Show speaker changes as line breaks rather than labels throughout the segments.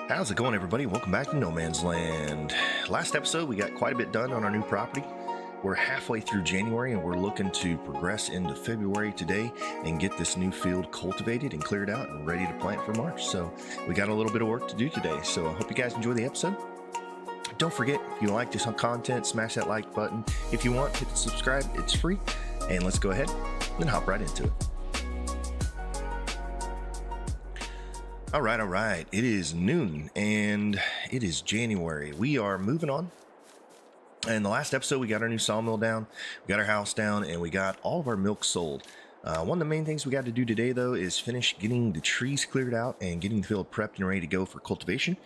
How's it going, everybody? Welcome back to No Man's Land. Last episode, we got quite a bit done on our new property. We're halfway through January and we're looking to progress into February today and get this new field cultivated and cleared out and ready to plant for March. So we got a little bit of work to do today. So I hope you guys enjoy the episode. Don't forget, if you like this content, smash that like button. If you want, hit subscribe. It's free. And let's go ahead and hop right into it. All right. It is noon and it is January. We are moving on. In the last episode, we got our new sawmill down, we got our house down, and we got all of our milk sold. One of the main things we got to do today, though, is finish getting the trees cleared out and getting the field prepped and ready to go for cultivation.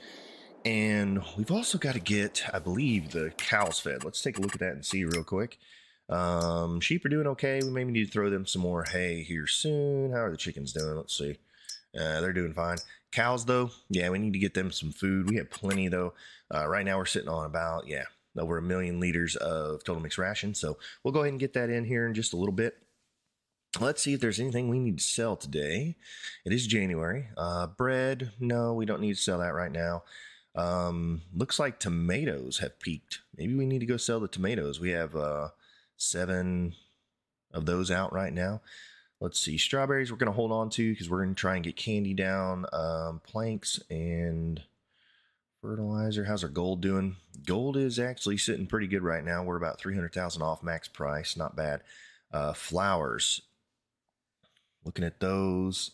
And we've also got to get, I believe, the cows fed. Let's take a look at that and see real quick. Sheep are doing okay. We maybe need to throw them some more hay here soon. How are the chickens doing? Let's see. They're doing fine. Cows, though, yeah, we need to get them some food. We have plenty, though. Right now we're sitting on about, over 1 million liters of total mixed ration. So we'll go ahead and get that in here in just a little bit. Let's see if there's anything we need to sell today. It is January. Bread, no, we don't need to sell that right now. Looks like tomatoes have peaked. Maybe we need to go sell the tomatoes. We have 7 of those out right now. Let's see, strawberries we're going to hold on to because we're going to try and get candy down. Planks and fertilizer. How's our gold doing? Gold is actually sitting pretty good right now. We're about 300,000 off max price. Not bad. Flowers. Looking at those.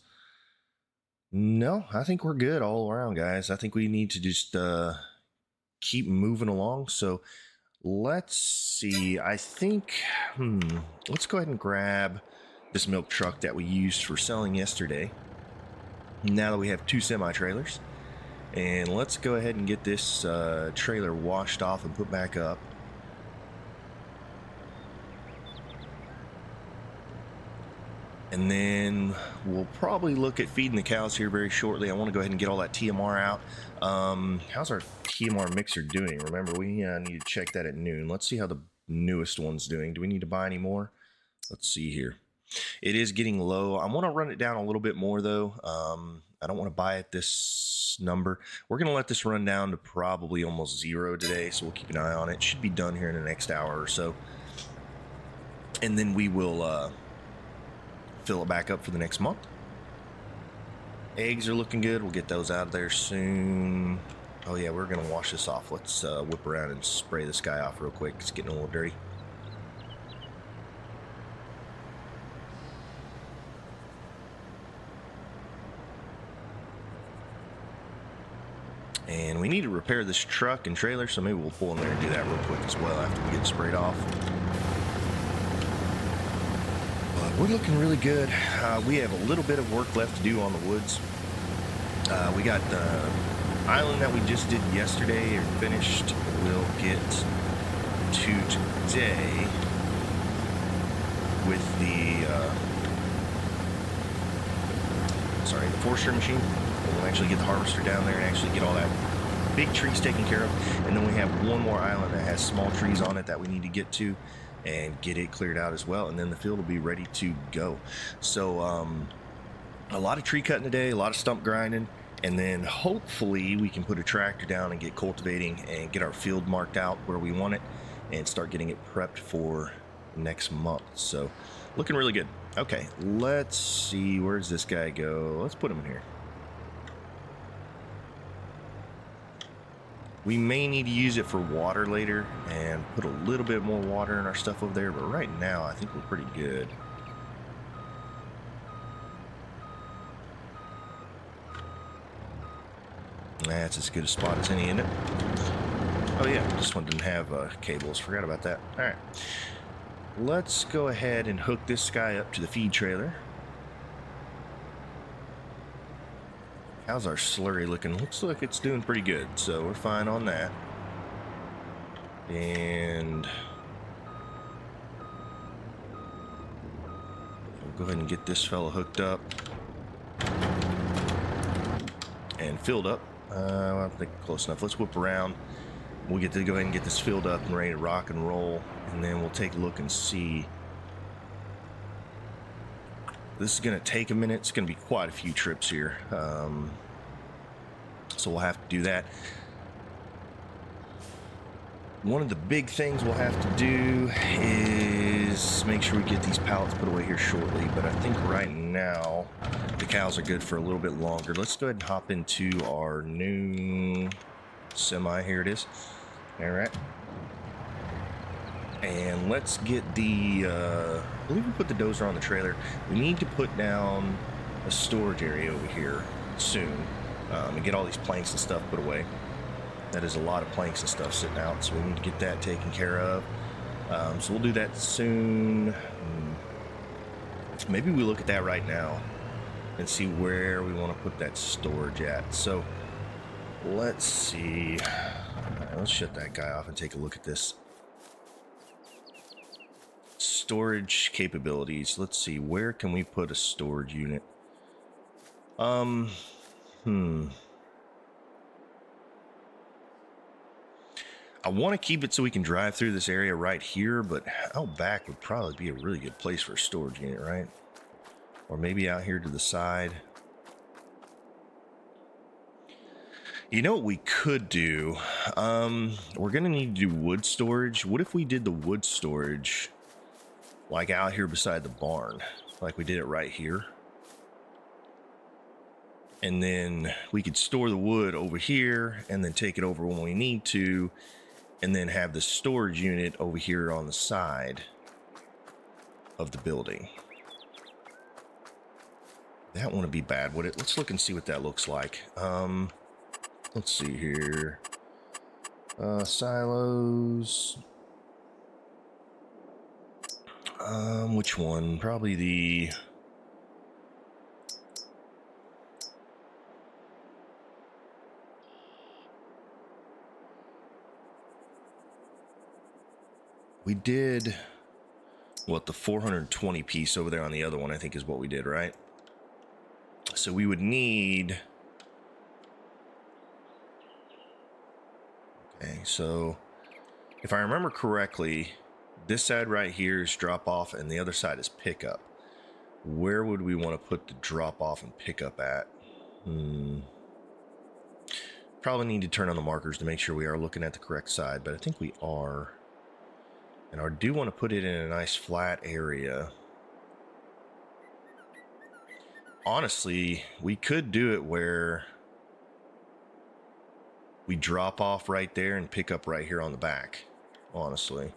No, I think we're good all around, guys. I think we need to just keep moving along. So let's see. I think, let's go ahead and grab this milk truck that we used for selling yesterday. Now that we have 2 semi-trailers. And let's go ahead and get this trailer washed off and put back up. And then we'll probably look at feeding the cows here very shortly. I want to go ahead and get all that TMR out. How's our TMR mixer doing? Remember, we need to check that at noon. Let's see how the newest one's doing. Do we need to buy any more? Let's see here. It is getting low. I want to run it down a little bit more, though. I don't want to buy at this number. We're going to let this run down to probably almost 0 today, so we'll keep an eye on it. It should be done here in the next hour or so. And then we will fill it back up for the next month. Eggs are looking good. We'll get those out of there soon. Oh, yeah, we're going to wash this off. Let's whip around and spray this guy off real quick. It's getting a little dirty. And we need to repair this truck and trailer, so maybe we'll pull in there and do that real quick as well after we get it sprayed off. But we're looking really good. We have a little bit of work left to do on the woods. We got the island that we just did yesterday or finished. We'll get to today with the forestry machine. We'll actually get the harvester down there and actually get all that big trees taken care of. And then we have one more island that has small trees on it that we need to get to and get it cleared out as well. And then the field will be ready to go. So a lot of tree cutting today, a lot of stump grinding. And then hopefully we can put a tractor down and get cultivating and get our field marked out where we want it and start getting it prepped for next month. So looking really good. Okay, let's see. Where's this guy go? Let's put him in here. We may need to use it for water later and put a little bit more water in our stuff over there, but right now I think we're pretty good. That's as good a spot as any, isn't it? Oh yeah, this one didn't have cables. Forgot about that. All right, let's go ahead and hook this guy up to the feed trailer. How's our slurry looking? Looks like it's doing pretty good, so we're fine on that. And we'll go ahead and get this fella hooked up and filled up. I think close enough. Let's whip around. We'll get to go ahead and get this filled up and ready to rock and roll, and then we'll take a look and see. This is going to take a minute. It's going to be quite a few trips here. So we'll have to do that. One of the big things we'll have to do is make sure we get these pallets put away here shortly, but I think right now the cows are good for a little bit longer. Let's go ahead and hop into our new semi. Here it is. All right. And let's get the, I believe we put the dozer on the trailer. We need to put down a storage area over here soon, and get all these planks and stuff put away. That is a lot of planks and stuff sitting out, so we need to get that taken care of. So we'll do that soon. Maybe we look at that right now and see where we want to put that storage at. So let's see. All right, let's shut that guy off and take a look at this. Storage capabilities. Let's see, where can we put a storage unit? I want to keep it so we can drive through this area right here, but out back would probably be a really good place for a storage unit, right? Or maybe out here to the side. You know what we could do? We're going to need to do wood storage. What if we did the wood storage like out here beside the barn, like we did it right here? And then we could store the wood over here and then take it over when we need to, and then have the storage unit over here on the side of the building. That wouldn't be bad, would it? Let's look and see what that looks like. Let's see here. Silos. Which one? Probably the... We did, what, the 420 piece over there on the other one, I think is what we did, right? So we would need... Okay, so if I remember correctly, this side right here is drop off and the other side is pickup. Where would we want to put the drop off and pickup at? Probably need to turn on the markers to make sure we are looking at the correct side, but I think we are. And I do want to put it in a nice flat area. Honestly, we could do it where we drop off right there and pick up right here on the back. Honestly,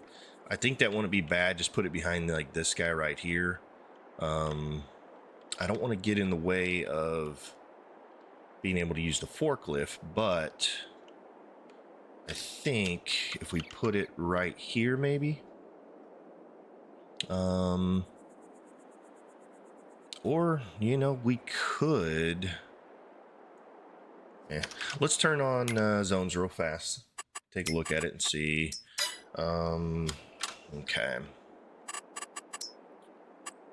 I think that wouldn't be bad. Just put it behind like this guy right here. I don't want to get in the way of being able to use the forklift, but I think if we put it right here, maybe. Or, you know, we could... Yeah. Let's turn on zones real fast. Take a look at it and see. Okay.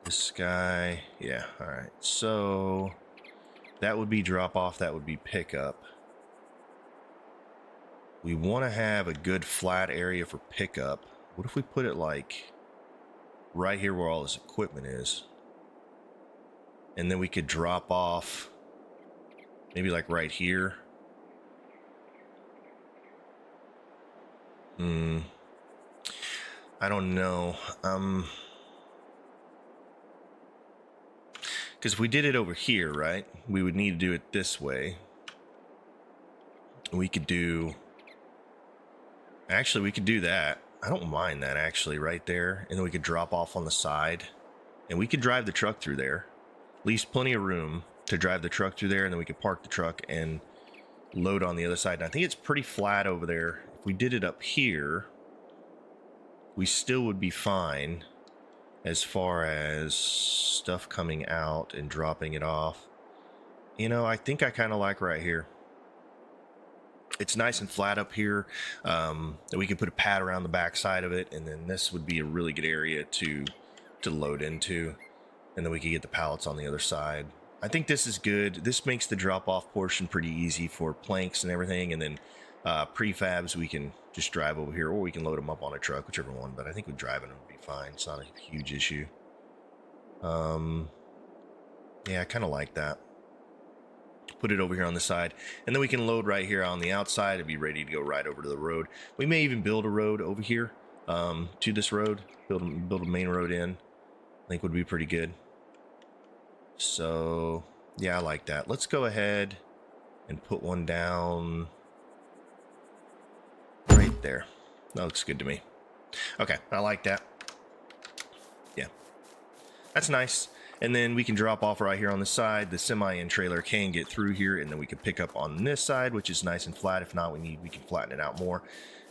This guy... Yeah, alright. So, that would be drop off, that would be pickup. We want to have a good flat area for pickup. What if we put it like right here where all this equipment is? And then we could drop off maybe like right here. I don't know. Because if we did it over here, right, we would need to do it this way. We could do... Actually, we could do that. I don't mind that, actually, right there. And then we could drop off on the side. And we could drive the truck through there. Leaves plenty of room to drive the truck through there. And then we could park the truck and load on the other side. And I think it's pretty flat over there. If we did it up here, we still would be fine as far as stuff coming out and dropping it off. You know, I think I kind of like right here. It's nice and flat up here. We can put a pad around the back side of it, and then this would be a really good area to load into. And then we can get the pallets on the other side. I think this is good. This makes the drop-off portion pretty easy for planks and everything. And then prefabs, we can just drive over here, or we can load them up on a truck, whichever one. But I think with driving them would be fine. It's not a huge issue. Yeah, I kind of like that. put it over here on the side, and then we can load right here on the outside and be ready to go right over to the road. We may even build a road over here to this road, build a main road in. I think would be pretty good. So yeah, I like that. Let's go ahead and put one down right there. That looks good to me. Okay, I like that. Yeah, that's nice. And then we can drop off right here on the side. The semi and trailer can get through here, and then we can pick up on this side, which is nice and flat. If not, we can flatten it out more.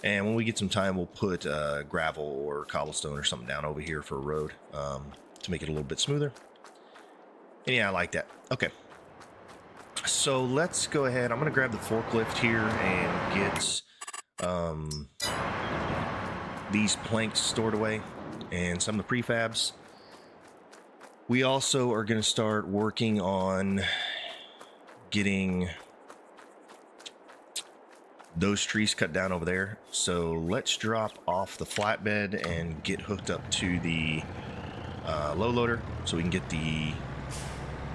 And when we get some time, we'll put gravel or cobblestone or something down over here for a road to make it a little bit smoother. And yeah, I like that. Okay. So let's go ahead. I'm going to grab the forklift here and get these planks stored away and some of the prefabs. We also are going to start working on getting those trees cut down over there. So let's drop off the flatbed and get hooked up to the low loader so we can get the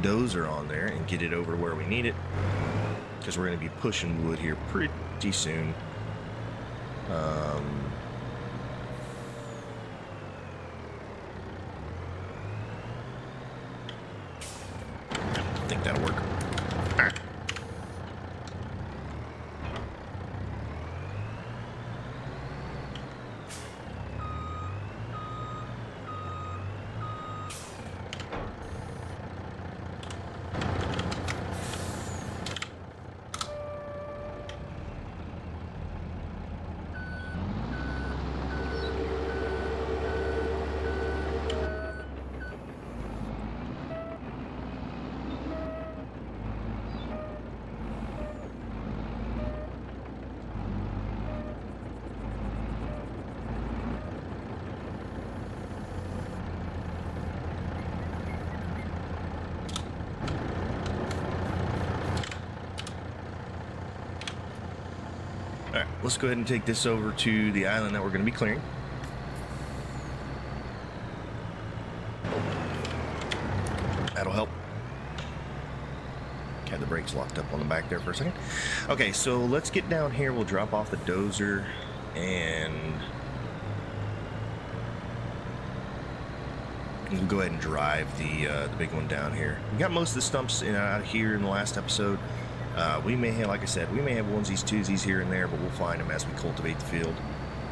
dozer on there and get it over where we need it, because we're going to be pushing wood here pretty soon. I think that'll work. All right. Alright, let's go ahead and take this over to the island that we're going to be clearing. That'll help. Had the brakes locked up on the back there for a second. Okay, so let's get down here. We'll drop off the dozer and we'll go ahead and drive the big one down here. We got most of the stumps out here in the last episode. We may have, like I said, we may have onesies, twosies here and there, but we'll find them as we cultivate the field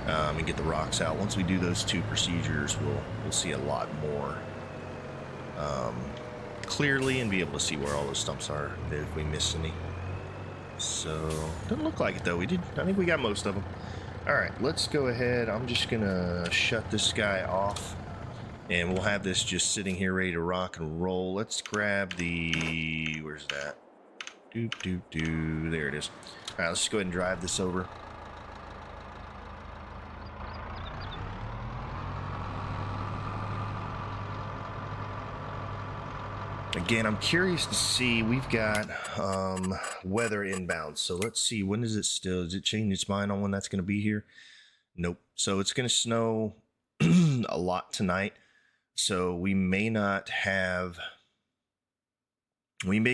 and get the rocks out. Once we do those two procedures, we'll see a lot more clearly and be able to see where all those stumps are if we missed any. So doesn't look like it though. I think we got most of them. All right, let's go ahead. I'm just gonna shut this guy off, and we'll have this just sitting here ready to rock and roll. Let's grab the, where's that? There it is. All right, let's just go ahead and drive this over. Again, I'm curious to see, we've got weather inbound. So let's see, when does it change its mind on when that's going to be here? Nope. So it's going to snow a lot tonight. So we may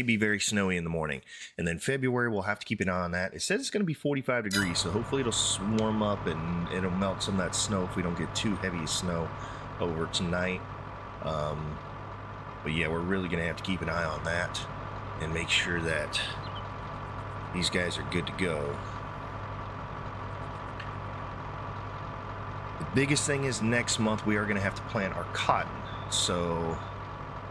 be very snowy in the morning. And then February, we'll have to keep an eye on that. It says it's going to be 45 degrees. So hopefully it'll warm up and it'll melt some of that snow if we don't get too heavy snow over tonight. But yeah, we're really going to have to keep an eye on that and make sure that these guys are good to go. The biggest thing is next month we are going to have to plant our cotton. So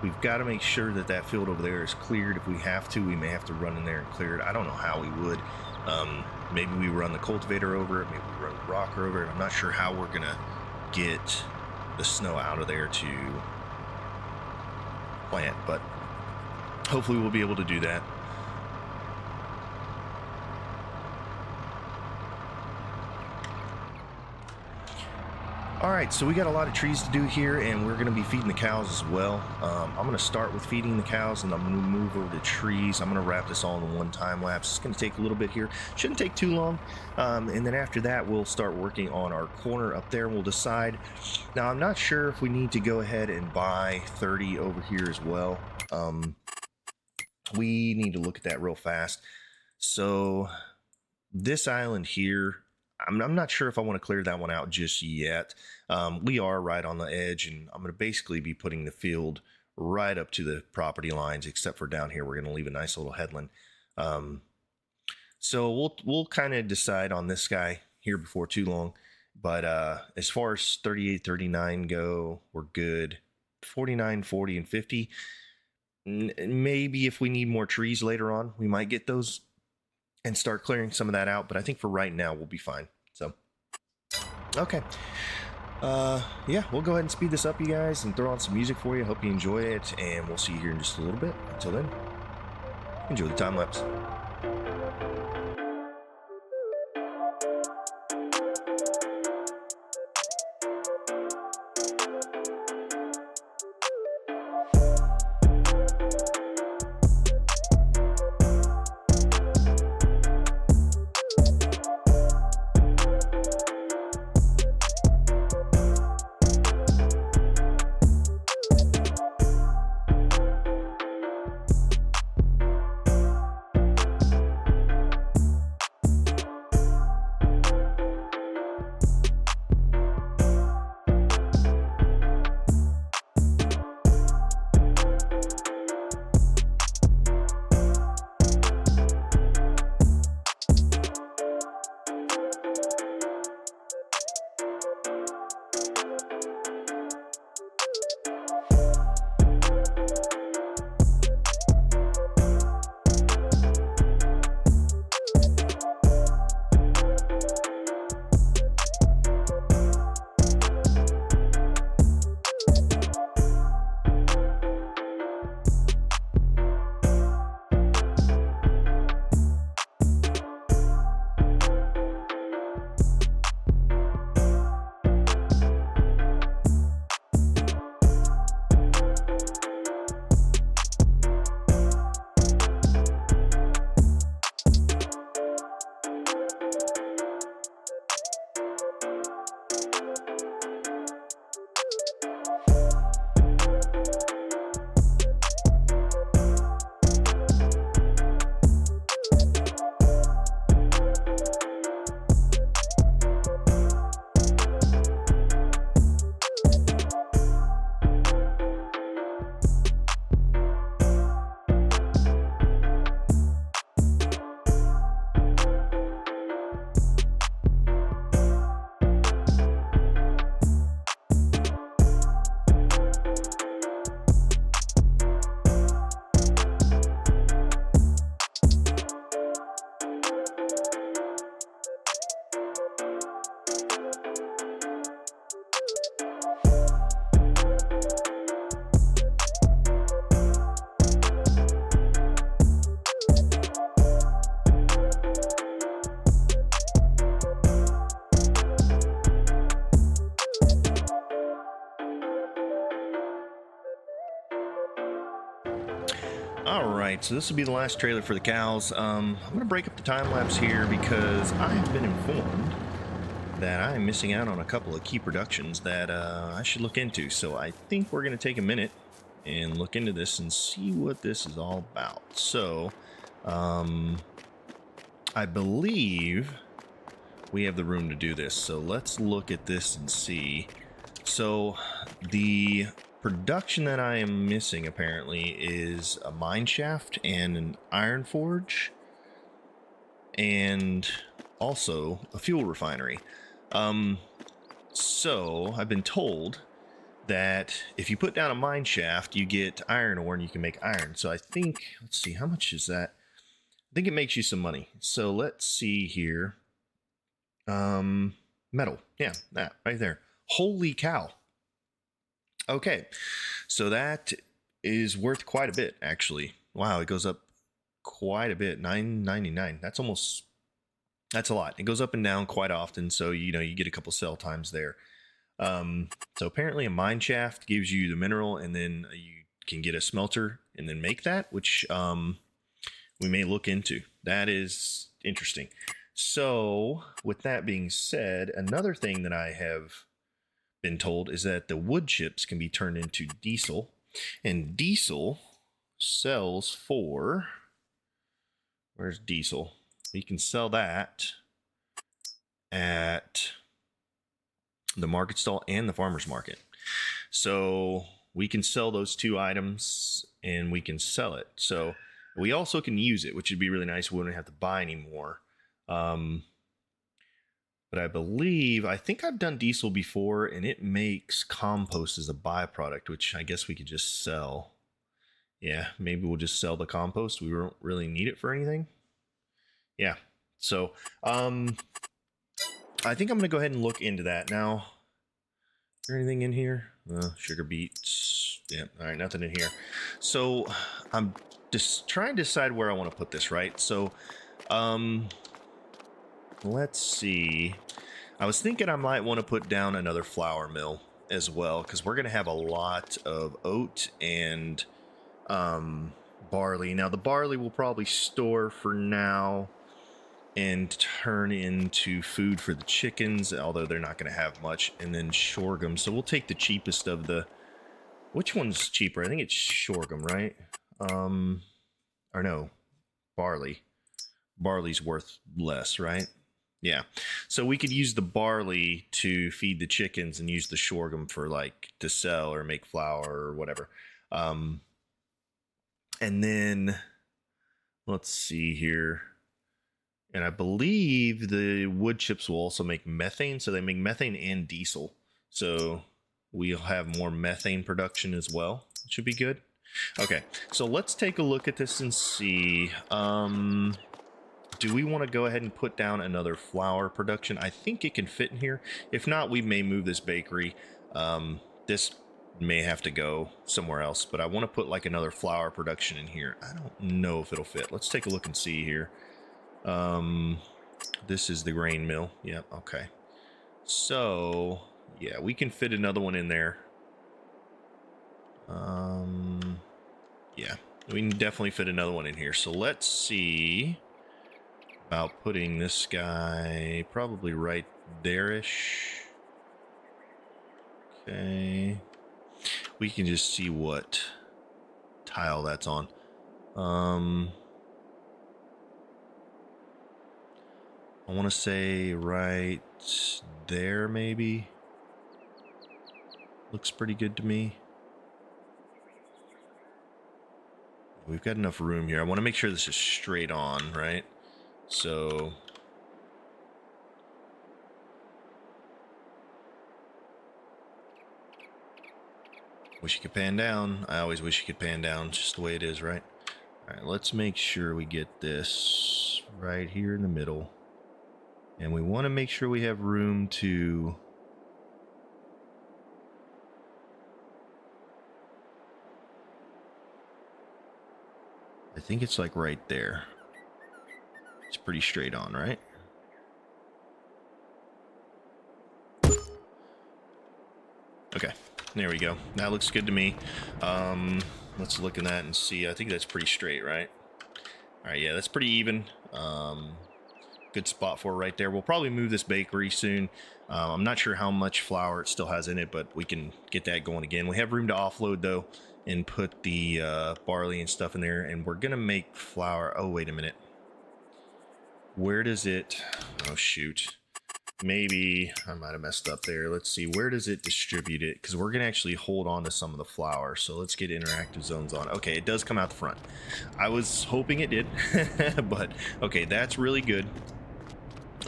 we've got to make sure that that field over there is cleared. If we have to, we may have to run in there and clear it. I don't know how we would. Maybe we run the cultivator over it. Maybe we run the rocker over it. I'm not sure how we're going to get the snow out of there to plant, but hopefully we'll be able to do that. All right, so we got a lot of trees to do here, and we're going to be feeding the cows as well. I'm going to start with feeding the cows, and I'm going to move over to trees. I'm going to wrap this all in one time lapse. It's going to take a little bit here. Shouldn't take too long. And then after that, we'll start working on our corner up there, and we'll decide. Now, I'm not sure if we need to go ahead and buy 30 over here as well. we need to look at that real fast. So this island here, I'm not sure if I want to clear that one out just yet. We are right on the edge, and I'm going to basically be putting the field right up to the property lines, except for down here. We're going to leave a nice little headland. So we'll kind of decide on this guy here before too long. But as far as 38, 39 go, we're good. 49, 40, and 50. Maybe if we need more trees later on, we might get those and start clearing some of that out. But I think for right now, we'll be fine. So, okay. Yeah, we'll go ahead and speed this up, you guys, and throw on some music for you. Hope you enjoy it, and we'll see you here in just a little bit. Until then, enjoy the time lapse. Alright, so this will be the last trailer for the cows. I'm going to break up the time lapse here because I have been informed that I am missing out on a couple of key productions that I should look into. So I think we're going to take a minute and look into this and see what this is all about. So, I believe we have the room to do this. So let's look at this and see. So the production that I am missing apparently is a mine shaft and an iron forge, and also a fuel refinery. So I've been told that if you put down a mine shaft, you get iron ore and you can make iron. So I think, let's see, how much is that? I think it makes you some money. So let's see here. Metal. Yeah, that right there. Holy cow. Okay, so that is worth quite a bit, actually. Wow, it goes up quite a bit. $9.99. That's a lot. It goes up and down quite often, so you get a couple sell times there. So apparently a mine shaft gives you the mineral, and then you can get a smelter and then make that, which we may look into. That is interesting. So with that being said, another thing that I have been told is that the wood chips can be turned into diesel, and diesel sells for, where's diesel? You can sell that at the market stall and the farmer's market. So we can sell those two items and we can sell it. So we also can use it, which would be really nice. We wouldn't have to buy anymore. But I think I've done diesel before, and it makes compost as a byproduct, which I guess we could just sell. Yeah, maybe we'll just sell the compost. We won't really need it for anything. Yeah, so I think I'm going to go ahead and look into that now. Is there anything in here? Sugar beets. Yeah, all right, nothing in here. So I'm just trying to decide where I want to put this, right? So let's see. I was thinking I might want to put down another flour mill as well, because we're going to have a lot of oat and barley. Now, the barley will probably store for now and turn into food for the chickens, although they're not going to have much, and then sorghum. So we'll take the cheapest of the... Which one's cheaper? I think it's sorghum, right? Or no, barley. Barley's worth less, right? Yeah. So we could use the barley to feed the chickens and use the sorghum for like to sell or make flour or whatever. And then let's see here. And I believe the wood chips will also make methane. So they make methane and diesel. So we'll have more methane production as well. It should be good. Okay. So let's take a look at this and see. Do we want to go ahead and put down another flour production? I think it can fit in here. If not, we may move this bakery. This may have to go somewhere else, but I want to put like another flour production in here. I don't know if it'll fit. Let's take a look and see here. This is the grain mill. Yep. Okay. So yeah, we can fit another one in there. Yeah, we can definitely fit another one in here. So let's see about putting this guy probably right there-ish. Okay. We can just see what tile that's on. I want to say right there, maybe. Looks pretty good to me. We've got enough room here. I want to make sure this is straight on, right? So wish you could pan down. I always wish you could pan down, just the way it is, right? All right, let's make sure we get this right here in the middle. And we want to make sure we have room to... I think it's like right there. It's pretty straight on, right? Okay, there we go. That looks good to me. Let's look at that and see. I think that's pretty straight, right? All right, yeah, that's pretty even. Good spot for it right there. We'll probably move this bakery soon. I'm not sure how much flour it still has in it, but we can get that going again. We have room to offload, though, and put the barley and stuff in there, and we're going to make flour. Oh, wait a minute. Where does it... Oh, shoot. Maybe I might have messed up there. Let's see. Where does it distribute it? Because we're going to actually hold on to some of the flour. So let's get interactive zones on. Okay, it does come out the front. I was hoping it did. But, okay, that's really good.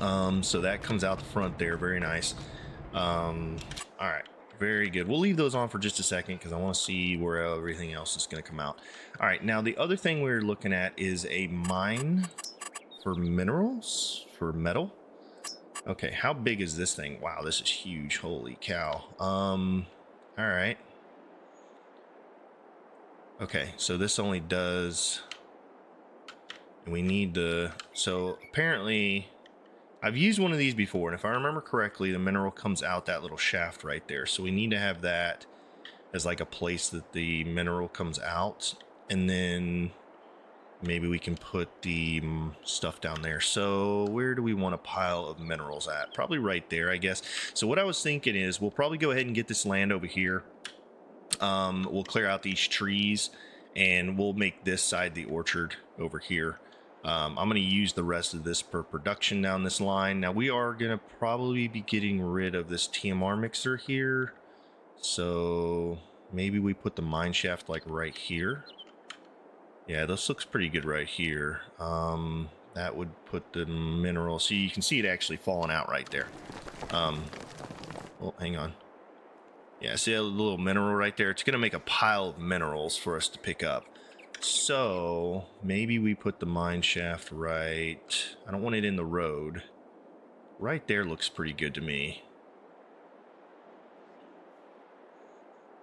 So that comes out the front there. Very nice. All right. Very good. We'll leave those on for just a second because I want to see where everything else is going to come out. All right. Now, the other thing we're looking at is a mine for minerals, for metal. Okay, how big is this thing? Wow, this is huge. Holy cow. All right. Okay, so this only does... And we need the... So apparently, I've used one of these before, and if I remember correctly, the mineral comes out that little shaft right there. So we need to have that as like a place that the mineral comes out, and then maybe we can put the stuff down there. So where do we want a pile of minerals at? Probably right there, I guess. So what I was thinking is we'll probably go ahead and get this land over here. We'll clear out these trees, and we'll make this side the orchard over here. I'm going to use the rest of this for production down this line. Now we are going to probably be getting rid of this TMR mixer here. So maybe we put the mine shaft like right here. Yeah, this looks pretty good right here. That would put the mineral. So you can see it actually falling out right there. Oh, hang on. Yeah, see a little mineral right there? It's going to make a pile of minerals for us to pick up. So maybe we put the mine shaft right. I don't want it in the road. Right there looks pretty good to me.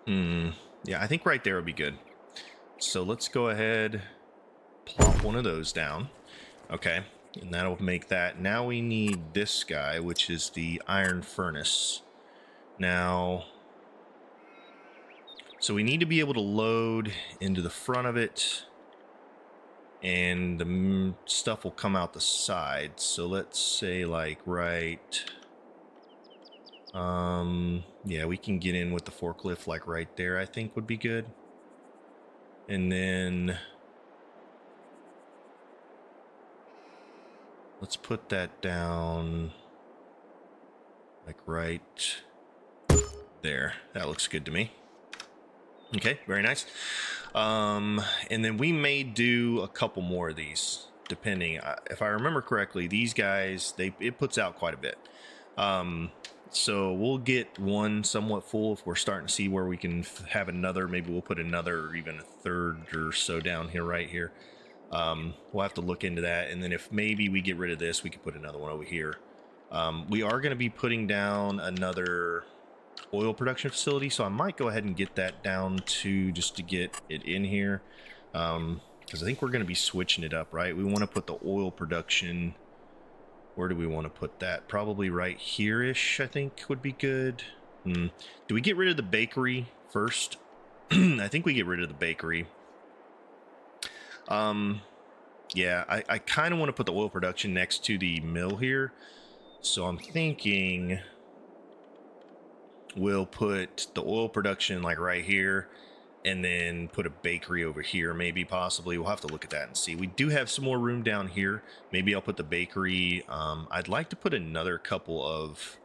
Yeah, I think right there would be good. So let's go ahead, plop one of those down. Okay, and that'll make that. Now we need this guy, which is the iron furnace. Now, so we need to be able to load into the front of it, and the stuff will come out the side. So let's say like right, yeah, we can get in with the forklift like right there, I think would be good. And then let's put that down like right there. That looks good to me. Okay, very nice. And then we may do a couple more of these, depending. If I remember correctly, these guys, it puts out quite a bit. So we'll get one somewhat full if we're starting to see where we can have another. Maybe we'll put another or even a third or so down here, right here. We'll have to look into that. And then if maybe we get rid of this, we can put another one over here. We are going to be putting down another oil production facility, so I might go ahead and get that down to just to get it in here, because I think we're going to be switching it up, right? We want to put the oil production. Where do we want to put that? Probably right here-ish, I think would be good. Do we get rid of the bakery first? I think we get rid of the bakery. Yeah, I kind of want to put the oil production next to the mill here, so I'm thinking we'll put the oil production like right here, and then put a bakery over here, maybe, possibly. We'll have to look at that and see. We do have some more room down here. Maybe I'll put the bakery. I'd like to put another couple of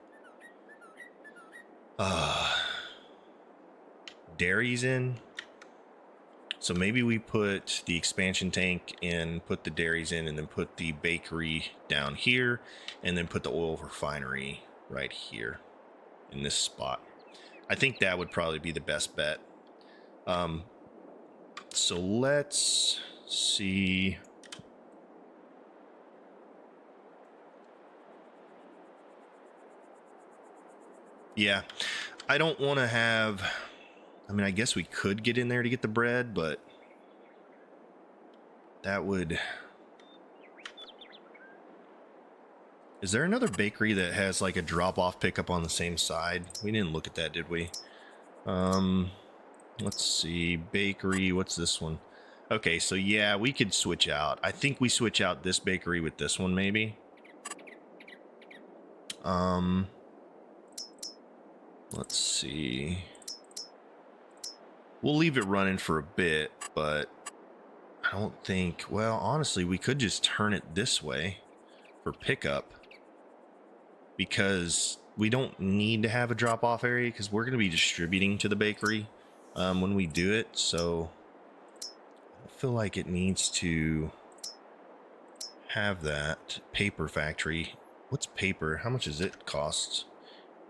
dairies in. So maybe we put the expansion tank and put the dairies in, and then put the bakery down here, and then put the oil refinery right here in this spot. I think that would probably be the best bet. So let's see. Yeah, I don't want to have, I mean, I guess we could get in there to get the bread, but that would, is there another bakery that has like a drop-off pickup on the same side? We didn't look at that, did we? Let's see, bakery, what's this one? Okay, so yeah, we could switch out. I think we switch out this bakery with this one, maybe. Let's see. We'll leave it running for a bit, but I don't think, well, honestly, we could just turn it this way for pickup, because we don't need to have a drop-off area, because we're going to be distributing to the bakery when we do it. So I feel like it needs to have that. Paper factory. What's paper? How much does it cost?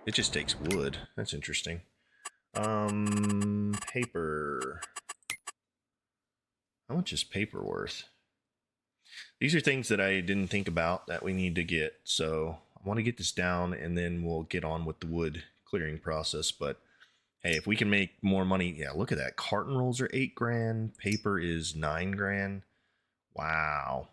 It just takes wood. That's interesting. Paper. How much is paper worth? These are things that I didn't think about that we need to get. So I want to get this down, and then we'll get on with the wood clearing process. But hey, if we can make more money, yeah, look at that. Carton rolls are 8 grand. Paper is 9 grand. Wow.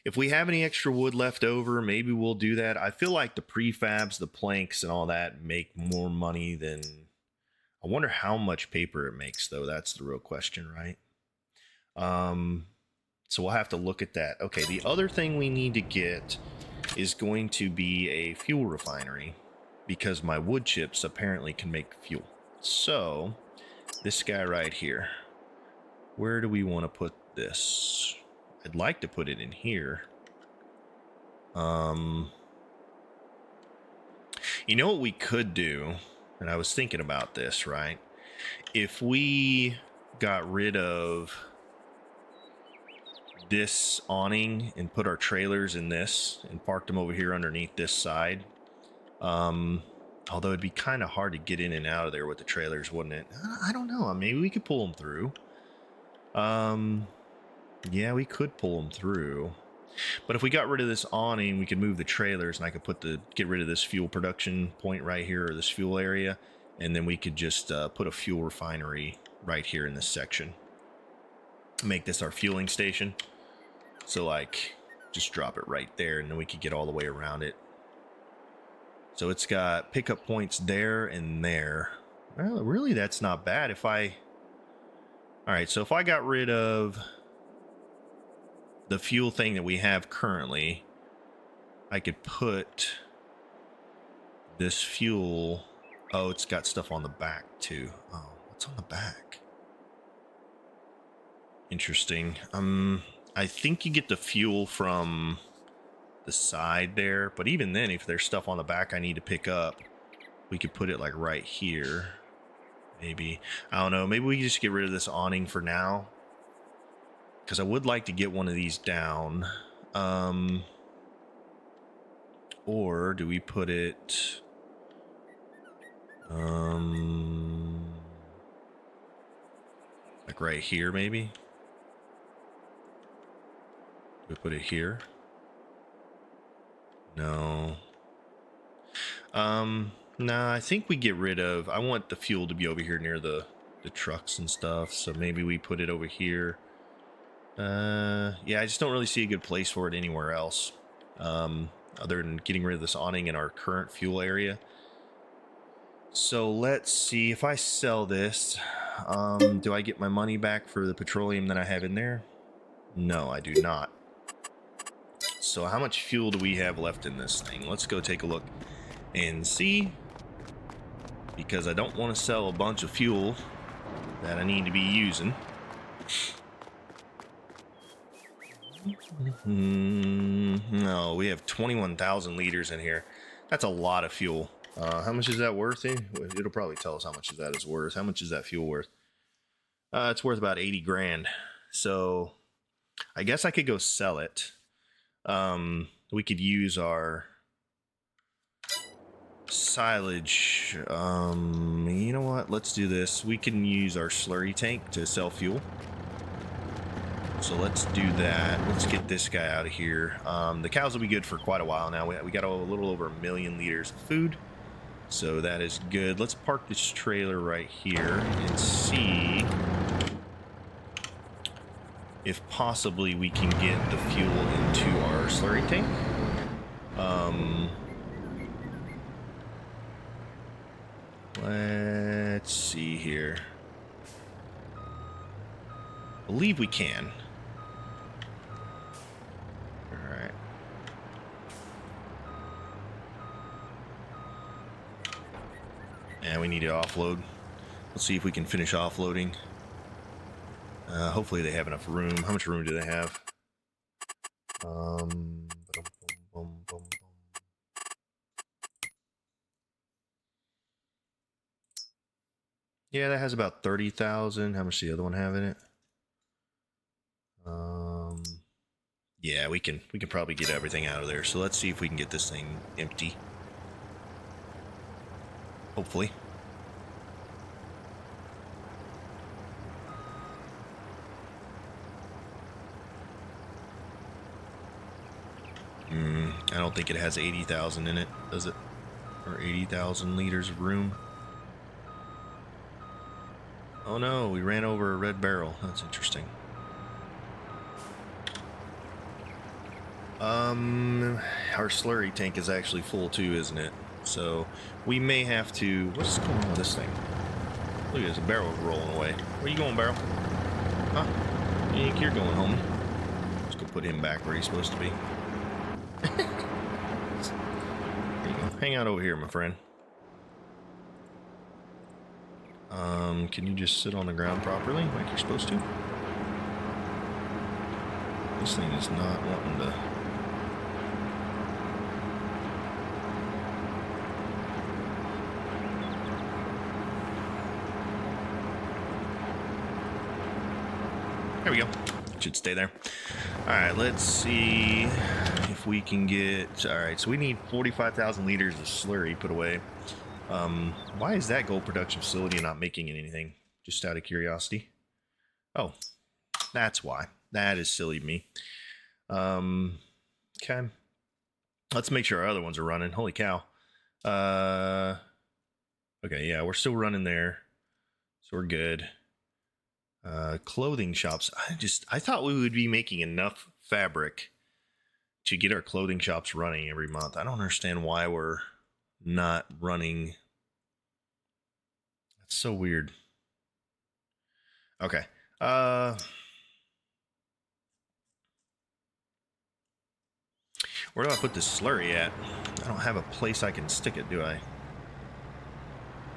If we have any extra wood left over, maybe we'll do that. I feel like the prefabs, the planks and all that make more money than, I wonder how much paper it makes though. That's the real question, right? So we'll have to look at that. Okay, the other thing we need to get is going to be a fuel refinery, because my wood chips apparently can make fuel. So This guy right here. Where do we want to put this? I'd like to put it in here. You know what we could do? And I was thinking about this, right? If we got rid of this awning and put our trailers in this and parked them over here underneath this side. Although it'd be kind of hard to get in and out of there with the trailers, wouldn't it? I don't know. Maybe we could pull them through. Yeah, we could pull them through. But if we got rid of this awning, we could move the trailers, and I could get rid of this fuel production point right here, or this fuel area, and then we could just put a fuel refinery right here in this section. Make this our fueling station. So, like, just drop it right there, and then we could get all the way around it. So it's got pickup points there and there. Well, really, that's not bad. Alright, so if I got rid of the fuel thing that we have currently, I could put this fuel... Oh, it's got stuff on the back, too. Oh, what's on the back? Interesting. I think you get the fuel from the side there, but even then, if there's stuff on the back I need to pick up, we could put it like right here. Maybe. I don't know. Maybe we just get rid of this awning for now, because I would like to get one of these down. Or do we put it like right here, maybe? Do we put it here? No. Nah, I think we get rid of... I want the fuel to be over here near the trucks and stuff, so maybe we put it over here. Yeah, I just don't really see a good place for it anywhere else. Other than getting rid of this awning in our current fuel area. So let's see, if I sell this, do I get my money back for the petroleum that I have in there? No, I do not. So how much fuel do we have left in this thing? Let's go take a look and see, because I don't want to sell a bunch of fuel that I need to be using. No, we have 21,000 liters in here. That's a lot of fuel. How much is that worth? It'll probably tell us how much of that is worth. How much is that fuel worth? It's worth about 80 grand. So I guess I could go sell it. We could use our silage. You know what? Let's do this. We can use our slurry tank to sell fuel. So let's do that. Let's get this guy out of here. The cows will be good for quite a while now. We got a little over 1 million liters of food. So that is good. Let's park this trailer right here and see if possibly we can get the fuel into our slurry tank. Let's see here. I believe we can. Alright. And we need to offload. Let's see if we can finish offloading. Hopefully they have enough room. How much room do they have? Yeah, that has about 30,000. How much does the other one have in it? Yeah, we can probably get everything out of there. So let's see if we can get this thing empty. Hopefully. I don't think it has 80,000 in it, does it? Or 80,000 liters of room. Oh no, we ran over a red barrel. That's interesting. Our slurry tank is actually full too, isn't it? So we may have to... What's going on with this thing? Look, there's a barrel rolling away. Where you going, barrel? Huh? You think you're going home? Let's go put him back where he's supposed to be. There you go. Hang out over here, my friend. Can you just sit on the ground properly like you're supposed to? This thing is not wanting to. There we go. Should stay there. All right, let's see if we can get. All right, so we need 45,000 liters of slurry put away. Why is that gold production facility not making anything? Just out of curiosity. Oh, that's why. That is silly of me. Okay. Let's make sure our other ones are running. Holy cow. Okay, yeah, we're still running there. So we're good. Clothing shops. I thought we would be making enough fabric to get our clothing shops running every month. I don't understand why we're not running. That's so weird. Okay. Where do I put this slurry at? I don't have a place I can stick it, do I?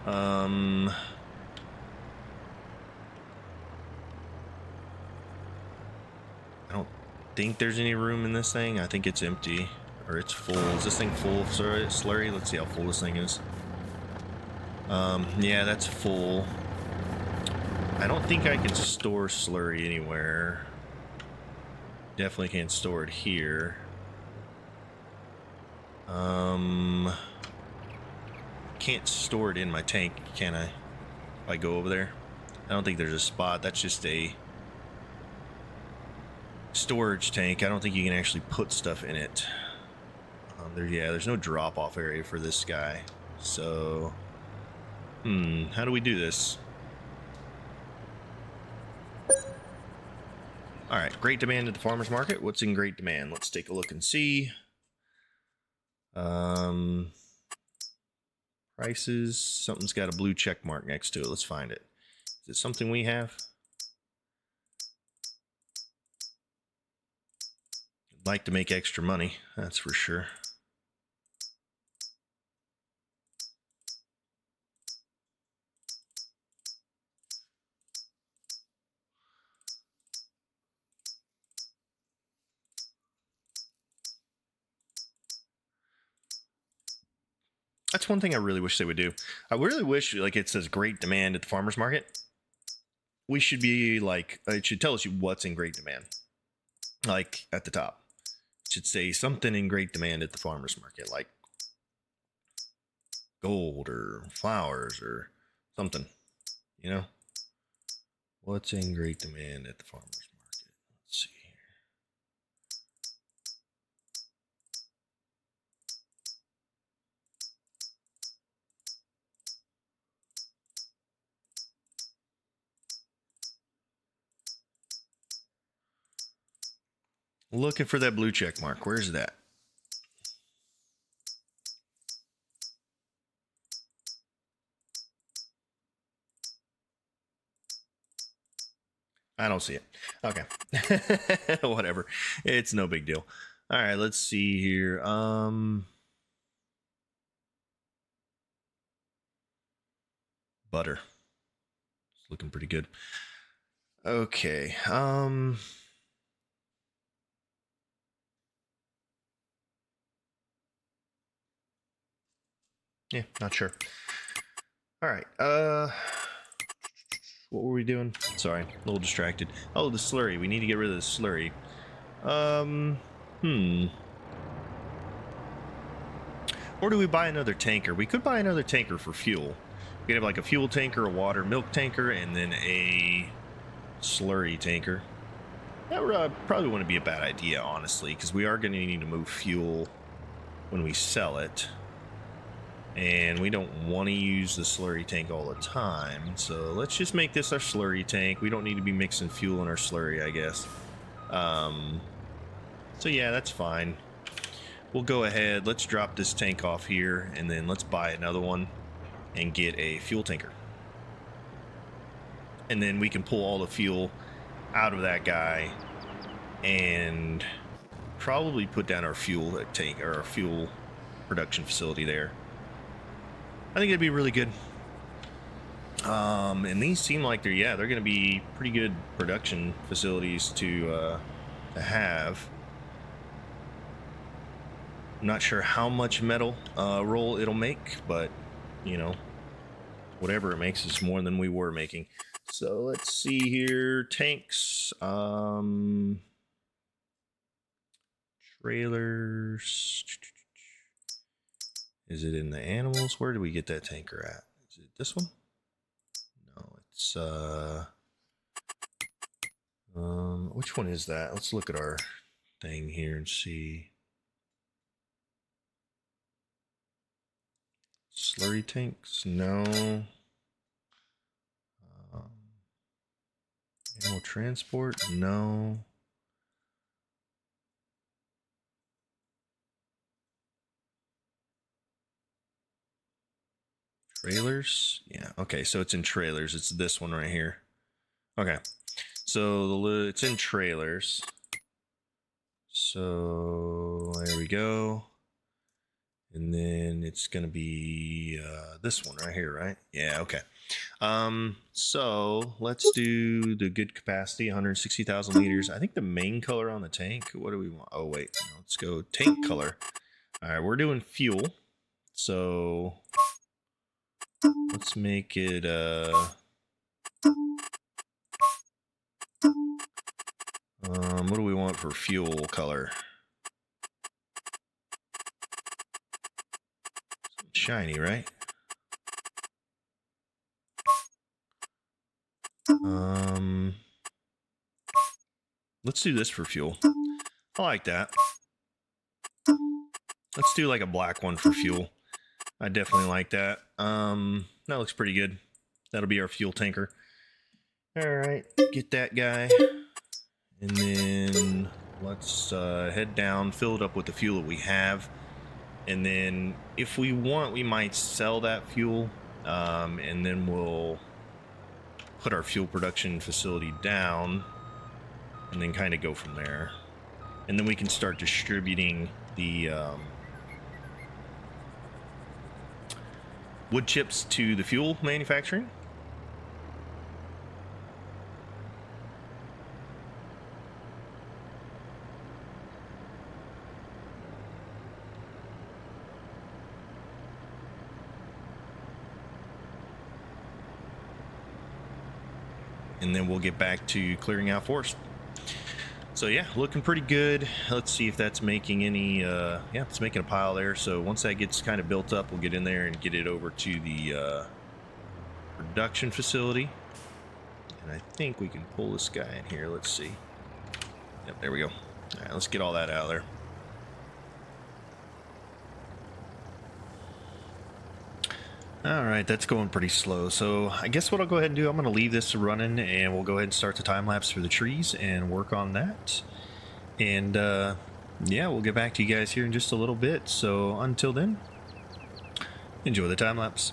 I don't think there's any room in this thing. I think it's empty. Or it's full. Is this thing full of slurry? Let's see how full this thing is. Yeah, that's full. I don't think I can store slurry anywhere. Definitely can't store it here. Can't store it in my tank, can I? If I go over there? I don't think there's a spot. That's just a storage tank. I don't think you can actually put stuff in it. There's no drop-off area for this guy. So, how do we do this? All right, great demand at the farmer's market. What's in great demand? Let's take a look and see. Prices. Something's got a blue check mark next to it. Let's find it. Is it something we have? I'd like to make extra money, that's for sure. That's one thing I really wish they would do. I really wish, like, it says great demand at the farmer's market. We should be like, it should tell us what's in great demand. Like at the top. It should say something in great demand at the farmer's market, like gold or flowers or something, you know? What's in great demand at the farmer's market? Let's see here. Looking for that blue check mark. Where's that? I don't see it. Okay. Whatever. It's no big deal. All right, let's see here. Butter. It's looking pretty good. Okay. Yeah, not sure. All right. What were we doing? Sorry, a little distracted. Oh, the slurry. We need to get rid of the slurry. Or do we buy another tanker? We could buy another tanker for fuel. We could have like a fuel tanker, a water milk tanker, and then a slurry tanker. That would probably wouldn't be a bad idea, honestly, because we are going to need to move fuel when we sell it. And we don't want to use the slurry tank all the time. So let's just make this our slurry tank. We don't need to be mixing fuel in our slurry, I guess. So yeah, that's fine. We'll go ahead. Let's drop this tank off here. And then let's buy another one and get a fuel tanker. And then we can pull all the fuel out of that guy and probably put down our fuel tank or our fuel production facility there. I think it'd be really good. And these seem like they're going to be pretty good production facilities to have. I'm not sure how much metal roll it'll make, but you know, whatever it makes is more than we were making. So let's see here. Tanks, trailers. Is it in the animals? Where do we get that tanker at? Is it this one? No, it's which one is that? Let's look at our thing here and see. Slurry tanks? No. Animal transport? No. Trailers? Yeah, okay, so it's in trailers. It's this one right here. Okay, so it's in trailers. So there we go. And then it's gonna be this one right here, right? Yeah, okay. So let's do the good capacity, 160,000 liters. I think the main color on the tank, what do we want? Oh wait, no, let's go tank color. All right, we're doing fuel. So let's make it what do we want for fuel color? Shiny, right? Let's do this for fuel. I like that. Let's do like a black one for fuel. I definitely like that. That looks pretty good. That'll be our fuel tanker. All right, get that guy. And then let's head down, fill it up with the fuel that we have. And then if we want, we might sell that fuel. And then we'll put our fuel production facility down and then kind of go from there. And then we can start distributing the wood chips to the fuel manufacturing. And then we'll get back to clearing out forest. So yeah, looking pretty good. Let's see if that's making any, yeah, it's making a pile there. So once that gets kind of built up, we'll get in there and get it over to the production facility. And I think we can pull this guy in here. Let's see. Yep, there we go. All right, let's get all that out of there. All right, that's going pretty slow. So I guess what I'll go ahead and do, I'm going to leave this running and we'll go ahead and start the time lapse for the trees and work on that. And yeah, we'll get back to you guys here in just a little bit. So until then, enjoy the time lapse.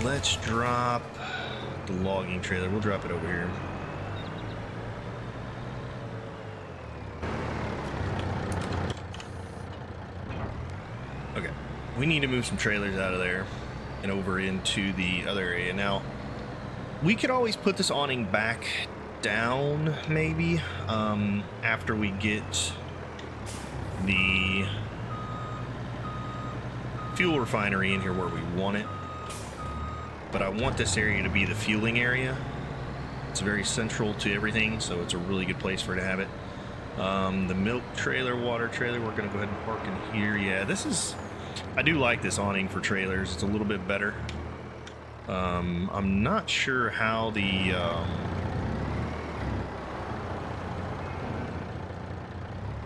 let's drop the logging trailer. We'll drop it over here. Okay, we need to move some trailers out of there and over into the other area. Now, we could always put this awning back down, maybe, after we get the fuel refinery in here where we want it. But I want this area to be the fueling area. It's very central to everything, so it's a really good place for it to have it. The milk trailer, water trailer, we're gonna go ahead and park in here. Yeah, this is, I do like this awning for trailers. It's a little bit better. I'm not sure how the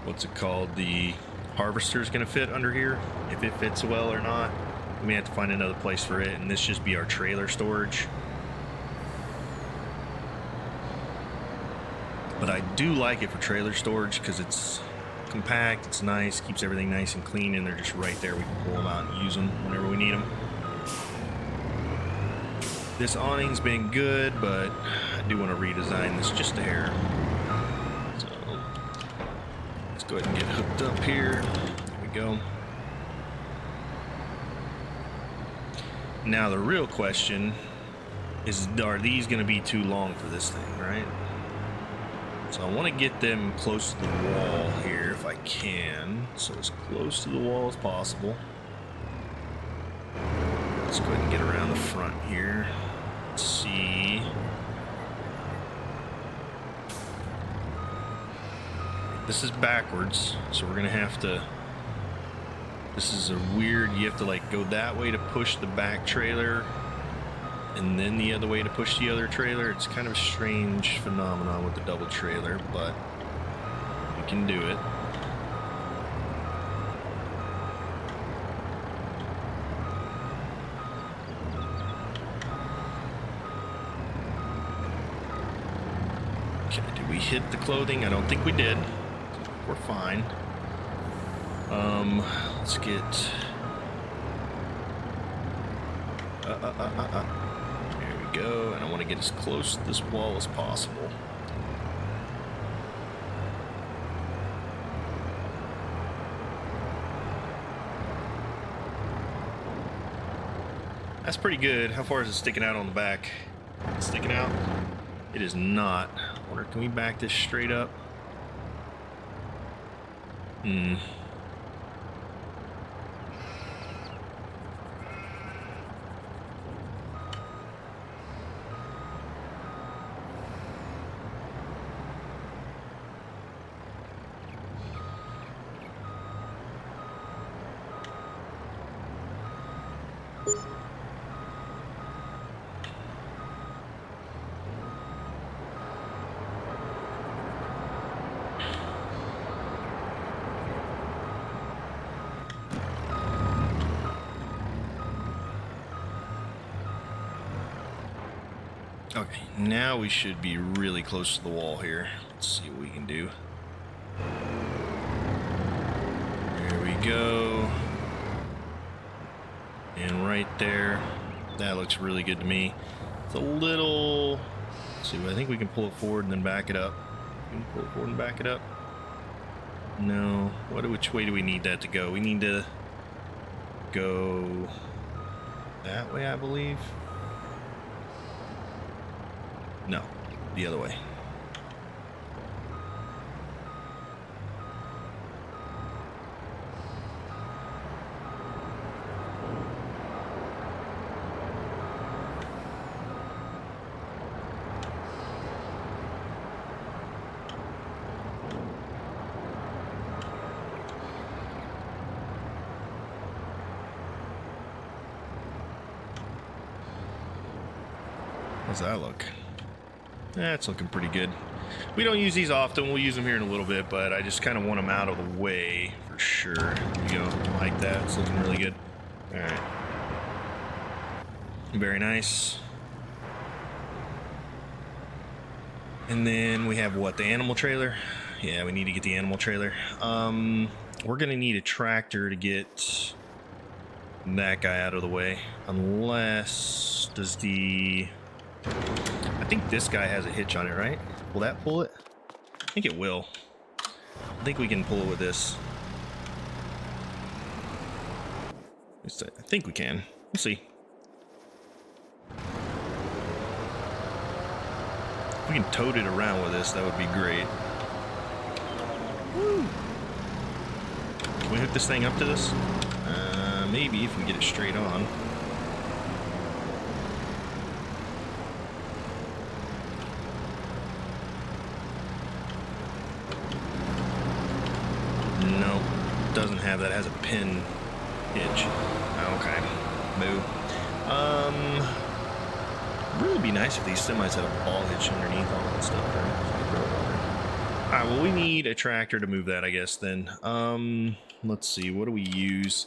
what's it called, the harvester is going to fit under here, if it fits well or not. We may have to find another place for it, and this just be our trailer storage. But I do like it for trailer storage because it's compact, it's nice, keeps everything nice and clean, and they're just right there. We can pull them out and use them whenever we need them. This awning's been good, but I do want to redesign this just a hair. So let's go ahead and get hooked up here. There we go. Now the real question is, are these going to be too long for this thing, right? So I want to get them close to the wall here if I can. So as close to the wall as possible. Let's go ahead and get around the front here. Let's see. This is backwards, so we're gonna have to, this is a weird, you have to like go that way to push the back trailer and then the other way to push the other trailer. It's kind of a strange phenomenon with the double trailer, but we can do it. Okay, did we hit the clothing? I don't think we did. We're fine. Let's get there we go, and I want to get as close to this wall as possible. That's pretty good. How far is it sticking out on the back? It's sticking out? It is not. I wonder, can we back this straight up? Okay, now we should be really close to the wall here. Let's see what we can do. There we go. And right there. That looks really good to me. It's a little... Let's see, I think we can pull it forward and then back it up. We can pull it forward and back it up. No. Which way do we need that to go? We need to go that way, I believe. No, the other way. How's that look? That's looking pretty good. We don't use these often. We'll use them here in a little bit, but I just kind of want them out of the way for sure. There we go. Like that. It's looking really good. All right. Very nice. And then we have what? The animal trailer? Yeah, we need to get the animal trailer. We're going to need a tractor to get that guy out of the way. Unless... Does the... I think this guy has a hitch on it, right? Will that pull it? I think it will. I think we can pull it with this. I think we can. We'll see. If we can tote it around with this, that would be great. Woo! Can we hook this thing up to this? Maybe if we get it straight on. No, doesn't have that. It has a pin hitch. Okay, boo. Really be nice if these semis had a ball hitch underneath all that stuff. Right? Alright, well, we need a tractor to move that, I guess, then. Let's see, what do we use?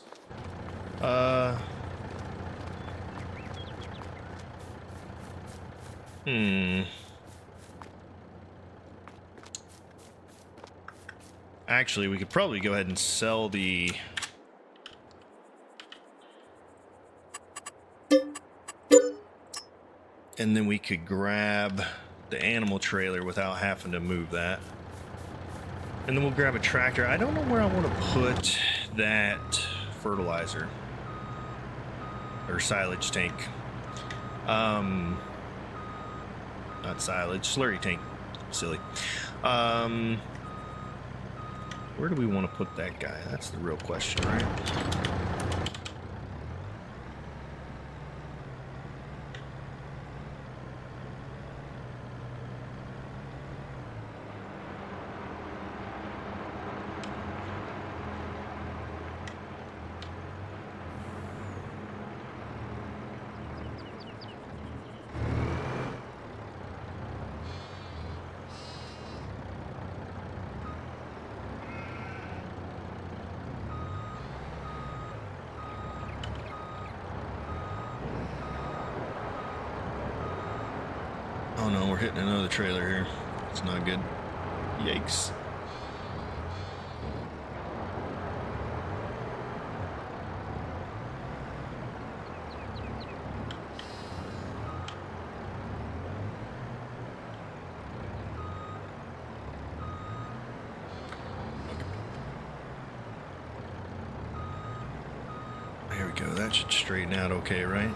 Actually, we could probably go ahead and sell the... And then we could grab the animal trailer without having to move that. And then we'll grab a tractor. I don't know where I want to put that fertilizer. Or silage tank. Not silage, slurry tank. Silly. Where do we want to put that guy? That's the real question, right? Oh no, we're hitting another trailer here. It's not good. Yikes. There we go. That should straighten out okay, right?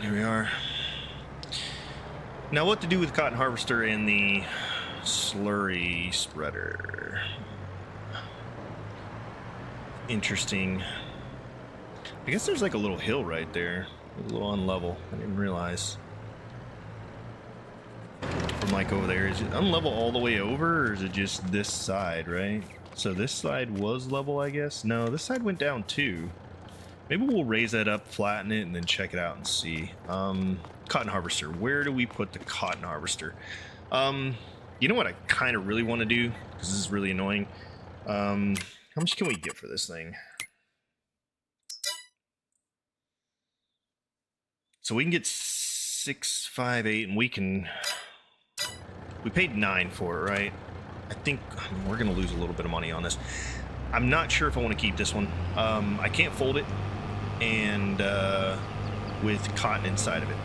Here we are. Now what to do with the cotton harvester and the slurry spreader? Interesting. I guess there's like a little hill right there. A little unlevel. I didn't realize. From like over there. Is it unlevel all the way over, or is it just this side, right? So this side was level, I guess? No, this side went down too. Maybe we'll raise that up, flatten it, and then check it out and see. Cotton harvester. Where do we put the cotton harvester? You know what I kind of really want to do? Because this is really annoying. How much can we get for this thing? So we can get 658, and we can... We paid 9 for it, right? I think we're going to lose a little bit of money on this. I'm not sure if I want to keep this one. I can't fold it. And with cotton inside of it.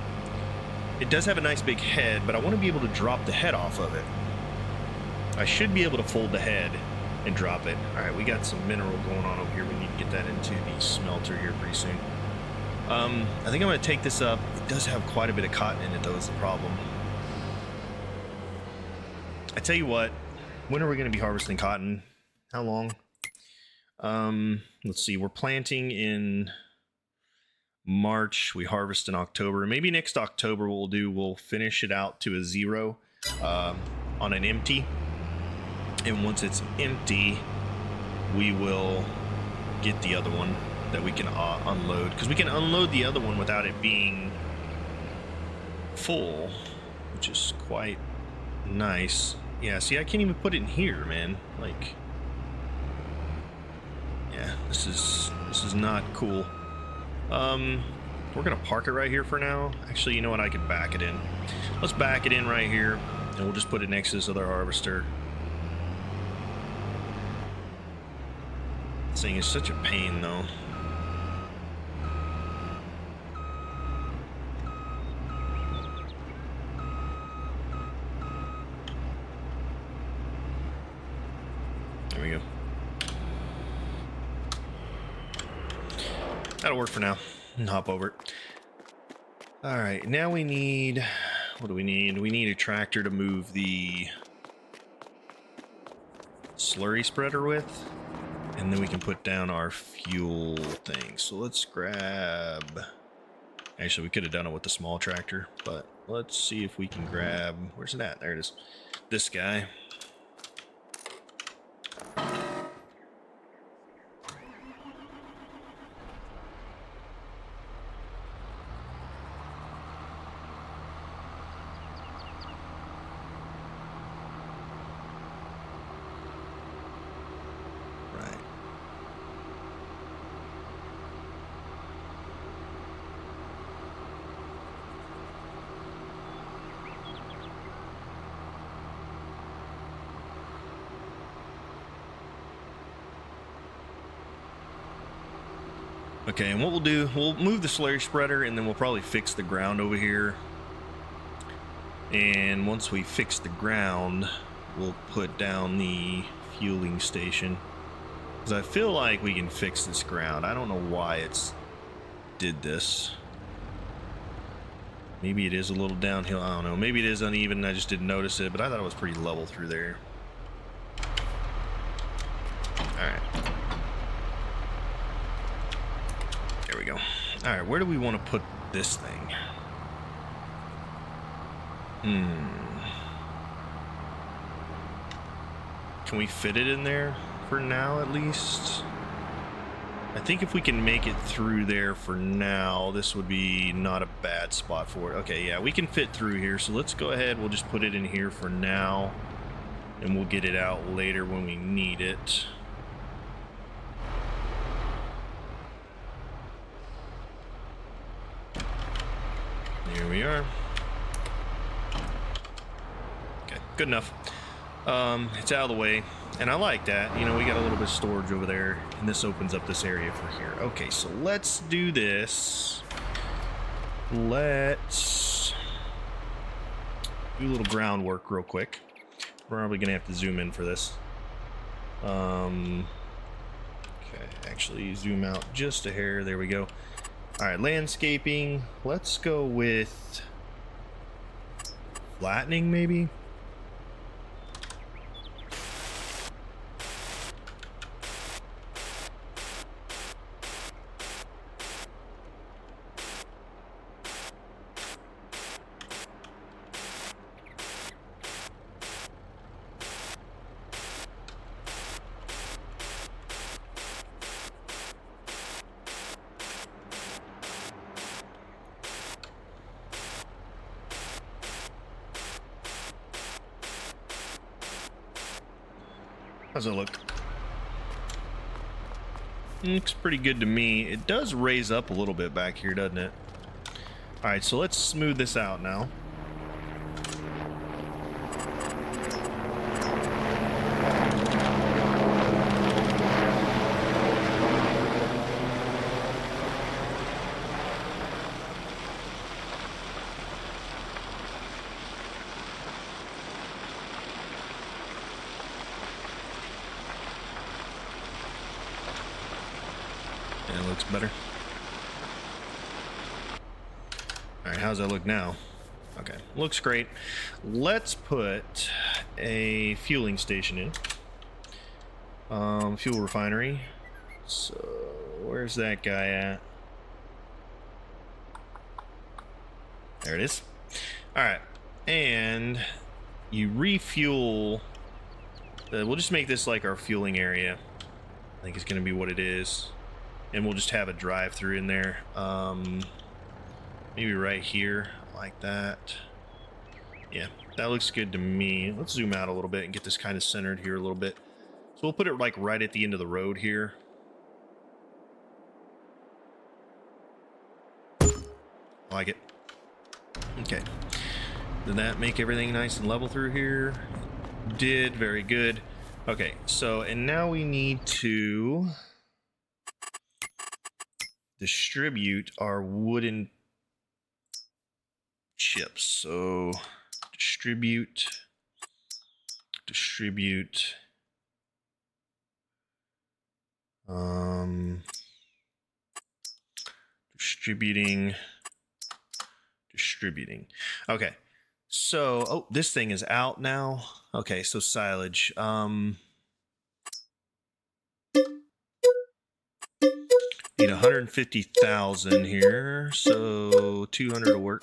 It does have a nice big head, but I want to be able to drop the head off of it. I should be able to fold the head and drop it. All right, we got some mineral going on over here. We need to get that into the smelter here pretty soon. I think I'm going to take this up. It does have quite a bit of cotton in it, though, is the problem. I tell you what, when are we going to be harvesting cotton? How long? Let's see, we're planting in March, we harvest in October. Maybe next October what we'll do, we'll finish it out to a 0 on an empty. And once it's empty, we will get the other one that we can unload. Because we can unload the other one without it being full, which is quite nice. Yeah, see, I can't even put it in here, man. Like, yeah. This is not cool. We're gonna park it right here for now. Actually, you know what? I could back it in. Let's back it in right here, and we'll just put it next to this other harvester. This thing is such a pain, though. There we go. That'll work for now. And hop over it. All right, now we need, what do we need? We need a tractor to move the slurry spreader with, and then we can put down our fuel thing. So let's grab, actually we could have done it with the small tractor, but let's see if we can grab, where's it at? There it is. This guy. Okay, and what we'll do, we'll move the slurry spreader, and then we'll probably fix the ground over here. And once we fix the ground, we'll put down the fueling station. Because I feel like we can fix this ground. I don't know why it's did this. Maybe it is a little downhill, I don't know. Maybe it is uneven, I just didn't notice it, but I thought it was pretty level through there. Alright. There we go. Alright, where do we want to put this thing? Can we fit it in there for now at least? I think if we can make it through there for now, this would be not a bad spot for it. Okay, yeah, we can fit through here, so let's go ahead. We'll just put it in here for now, and we'll get it out later when we need it. Here we are. Okay, good enough. It's out of the way, and I like that. You know, we got a little bit of storage over there, and this opens up this area for here. Okay, so let's do this. Let's do a little groundwork real quick. We're probably gonna have to zoom in for this. Okay, actually zoom out just a hair. There we go. All right, landscaping. Let's go with flattening, maybe. How's it look? Looks pretty good to me. It does raise up a little bit back here, doesn't it? All right, so let's smooth this out now. Yeah, it looks better. All right, how's that look now? Okay, looks great. Let's put a fueling station in. Fuel refinery. So, where's that guy at? There it is. All right, and you refuel. We'll just make this like our fueling area. I think it's going to be what it is. And we'll just have a drive-through in there. Maybe right here, like that. Yeah, that looks good to me. Let's zoom out a little bit and get this kind of centered here a little bit. So we'll put it like right at the end of the road here. like it. Okay. Did that make everything nice and level through here? Did. Very good. Okay, so, and now we need to distribute our wooden chips. So, distribute, distributing. Okay. So, oh, this thing is out now. Okay, so silage. Need 150,000 here, so 200 will work.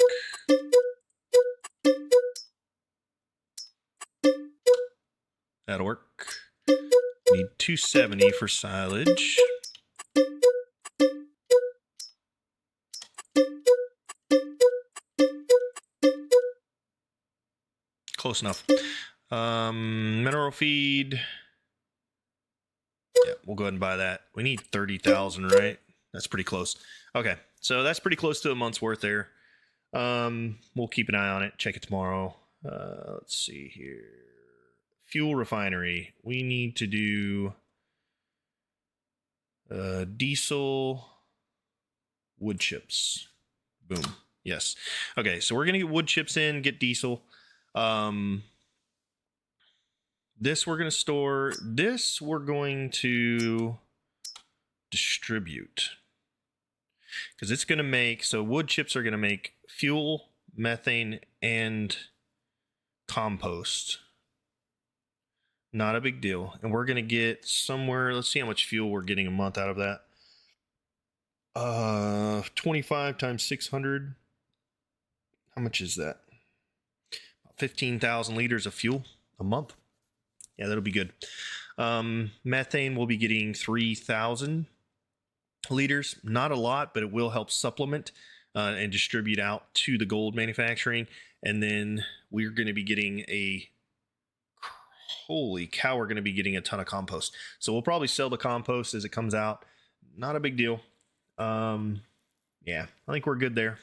That'll work. Need 270 for silage. Close enough. Mineral feed. Yeah, we'll go ahead and buy that. We need 30,000, right? That's pretty close. Okay, so that's pretty close to a month's worth there. We'll keep an eye on it. Check it tomorrow. Let's see here. Fuel refinery. We need to do diesel, wood chips. Boom. Yes. Okay, so we're gonna get wood chips in, get diesel. This we're going to store. This we're going to distribute. Because it's going to make, so wood chips are going to make fuel, methane, and compost. Not a big deal. And we're going to get somewhere, let's see how much fuel we're getting a month out of that. 25 times 600. How much is that? 15,000 liters of fuel a month. Yeah, that'll be good. Methane, we'll be getting 3,000 liters. Not a lot, but it will help supplement and distribute out to the gold manufacturing. And then we're going to be getting a... Holy cow, we're going to be getting a ton of compost. So we'll probably sell the compost as it comes out. Not a big deal. Yeah, I think we're good there.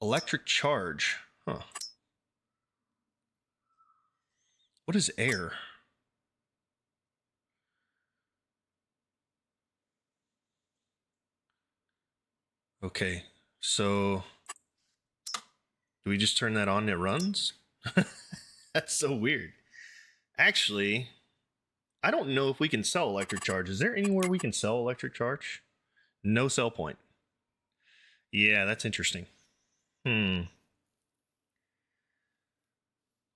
Electric charge. Huh. What is air? Okay, so do we just turn that on and it runs? That's so weird. Actually, I don't know if we can sell electric charge. Is there anywhere we can sell electric charge? No sell point. Yeah, that's interesting.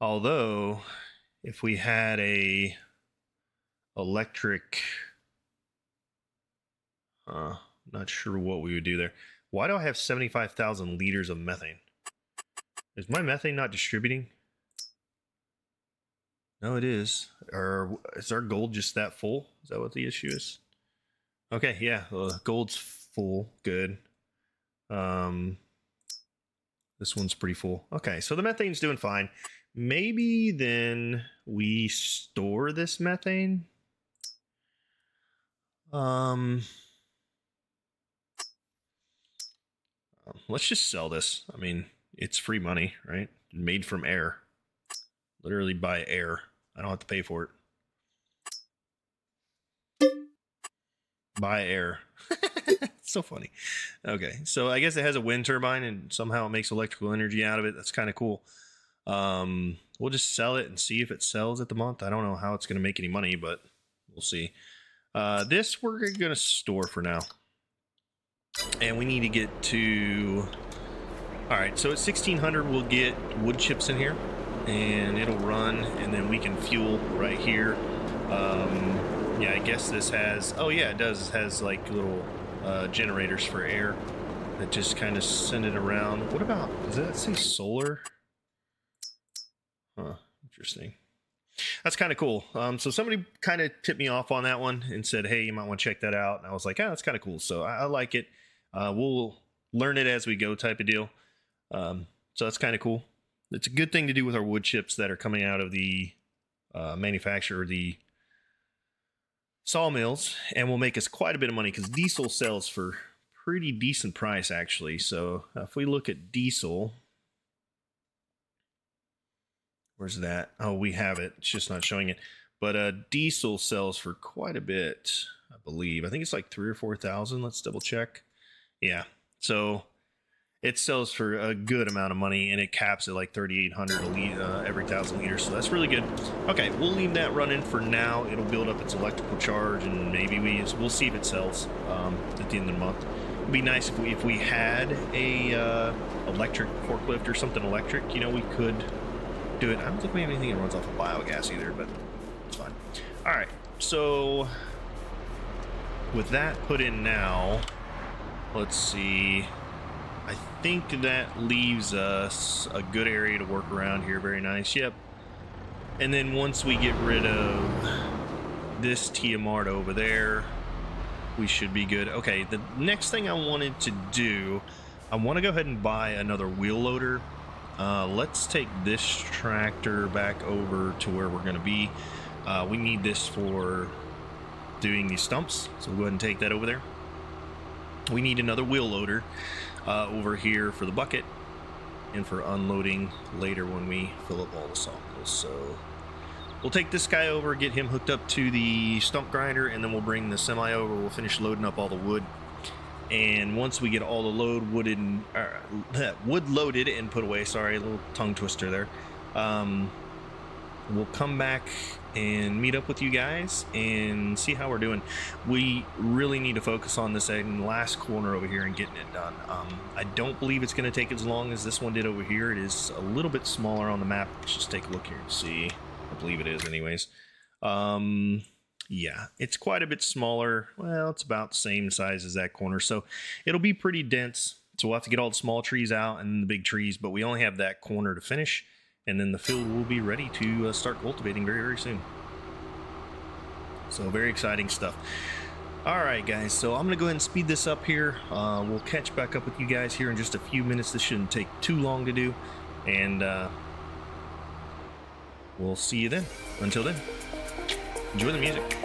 Although, if we had a electric, not sure what we would do there. Why do I have 75,000 liters of methane? Is my methane not distributing? No, it is. Or is our gold just that full? Is that what the issue is? Okay, yeah, gold's full. Good. This one's pretty full. Okay, so the methane's doing fine. Maybe then we store this methane. Let's just sell this. I mean, it's free money, right? Made from air. Literally by air. I don't have to pay for it. By air. It's so funny. Okay, so I guess it has a wind turbine and somehow it makes electrical energy out of it. That's kind of cool. We'll just sell it and see if it sells at the month. I don't know how it's going to make any money, but we'll see. This we're going to store for now. And we need to get to... All right, so at 1,600, we'll get wood chips in here. And it'll run, and then we can fuel right here. Yeah, I guess this has... Oh, yeah, it does. It has, like, little generators for air that just kind of send it around. What about... Does that say solar? Huh, interesting. That's kind of cool. So somebody kind of tipped me off on that one and said, hey, you might want to check that out. And I was like, oh, that's kind of cool. So I like it. We'll learn it as we go type of deal. So that's kind of cool. It's a good thing to do with our wood chips that are coming out of the manufacturer, the sawmills, and will make us quite a bit of money because diesel sells for pretty decent price, actually. So if we look at diesel, where's that? Oh, we have it. It's just not showing it. But diesel sells for quite a bit, I believe. I think it's like 3,000 or 4,000. Let's double check. Yeah. So it sells for a good amount of money, and it caps at like 3,800 every 1,000 liters. So that's really good. Okay, we'll leave that running for now. It'll build up its electrical charge, and maybe we'll see if it sells at the end of the month. It'd be nice if we had a electric forklift or something electric. You know, we could do it. I don't think we have anything that runs off of biogas either, but it's fine. All right, so with that put in now, let's see. I think that leaves us a good area to work around here. Very nice. Yep. And then once we get rid of this TMR over there, we should be good. Okay, the next thing I wanted to do, I want to go ahead and buy another wheel loader. Let's take this tractor back over to where we're going to be. We need this for doing these stumps, so we'll go ahead and take that over there. We need another wheel loader over here for the bucket and for unloading later when we fill up all the sawmills. So we'll take this guy over, get him hooked up to the stump grinder, and then we'll bring the semi over. We'll finish loading up all the wood. And once we get all the wood loaded and put away, sorry, a little tongue twister there, we'll come back and meet up with you guys and see how we're doing. We really need to focus on this last corner over here and getting it done. I don't believe it's going to take as long as this one did over here. It is a little bit smaller on the map. Let's just take a look here and see. I believe it is anyways. Yeah, it's quite a bit smaller. Well, it's about the same size as that corner, so it'll be pretty dense. So we'll have to get all the small trees out and the big trees, but we only have that corner to finish, and then the field will be ready to start cultivating very, very soon. So very exciting stuff. All right, guys, so I'm going to go ahead and speed this up here. We'll catch back up with you guys here in just a few minutes. This shouldn't take too long to do, and we'll see you then. Until then, enjoy the music.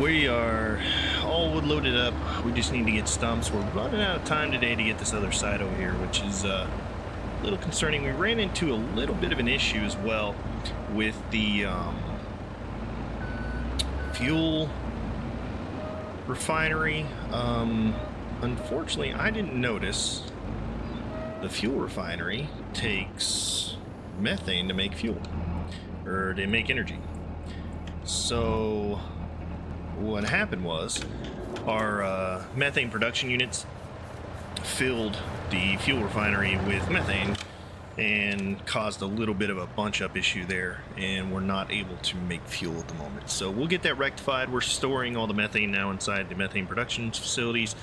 We are all wood loaded up. We just need to get stumps. We're running out of time today to get this other side over here, which is a little concerning. We ran into a little bit of an issue as well with the fuel refinery. Unfortunately, I didn't notice the fuel refinery takes methane to make fuel, or to make energy. So what happened was our methane production units filled the fuel refinery with methane and caused a little bit of a bunch up issue there, and we're not able to make fuel at the moment. So we'll get that rectified. We're storing all the methane now inside the methane production facilities,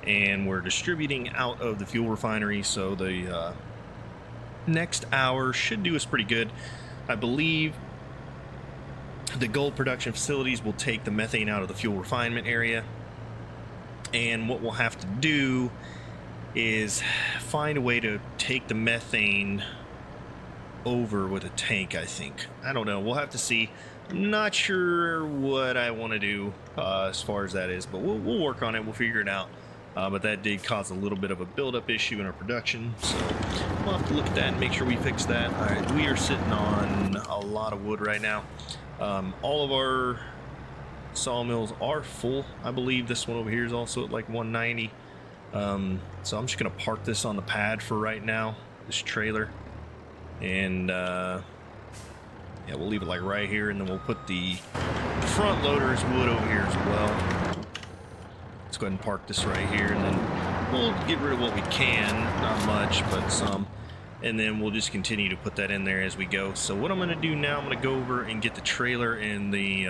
and we're distributing out of the fuel refinery. So the next hour should do us pretty good. I believe the gold production facilities will take the methane out of the fuel refinement area, and what we'll have to do is find a way to take the methane over with a tank, I think. I don't know. We'll have to see. I'm not sure what I want to do as far as that is, but we'll work on it. We'll figure it out. But that did cause a little bit of a buildup issue in our production, so we'll have to look at that and make sure we fix that. All right, we are sitting on a lot of wood right now. All of our sawmills are full. I believe this one over here is also at like 190. So I'm just gonna park this on the pad for right now, this trailer, and yeah, we'll leave it like right here, and then we'll put the front loader's wood over here as well. Let's go ahead and park this right here, and then we'll get rid of what we can, not much, but some, and then we'll just continue to put that in there as we go. So what I'm gonna do now, I'm gonna go over and get the trailer and the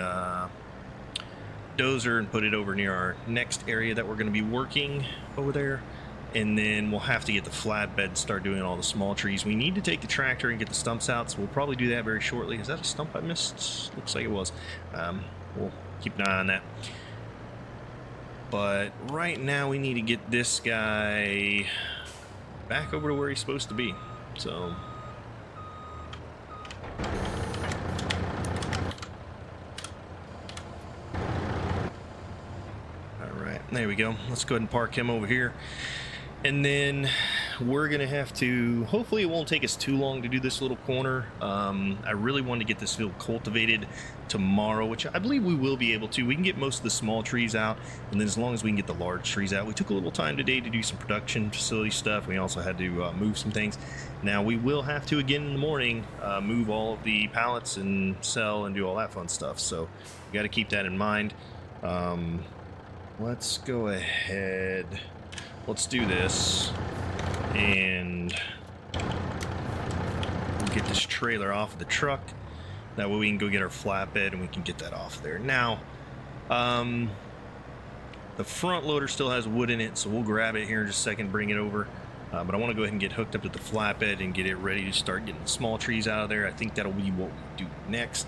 dozer and put it over near our next area that we're going to be working over there, and then we'll have to get the flatbed and start doing all the small trees. We need to take the tractor and get the stumps out, so we'll probably do that very shortly. Is that a stump I missed? Looks like it was. We'll keep an eye on that, but right now we need to get this guy back over to where he's supposed to be. So there we go. Let's go ahead and park him over here. And then we're going to have to, hopefully it won't take us too long to do this little corner. I really want to get this field cultivated tomorrow, which I believe we will be able to. We can get most of the small trees out, and then as long as we can get the large trees out. We took a little time today to do some production facility stuff. We also had to move some things. Now we will have to, again in the morning, move all of the pallets and sell and do all that fun stuff. So you got to keep that in mind. Let's go ahead. Let's do this, and we'll get this trailer off of the truck. That way we can go get our flatbed and we can get that off there. Now, the front loader still has wood in it, so we'll grab it here in just a second, bring it over. But I want to go ahead and get hooked up to the flatbed and get it ready to start getting the small trees out of there. I think that'll be what we do next,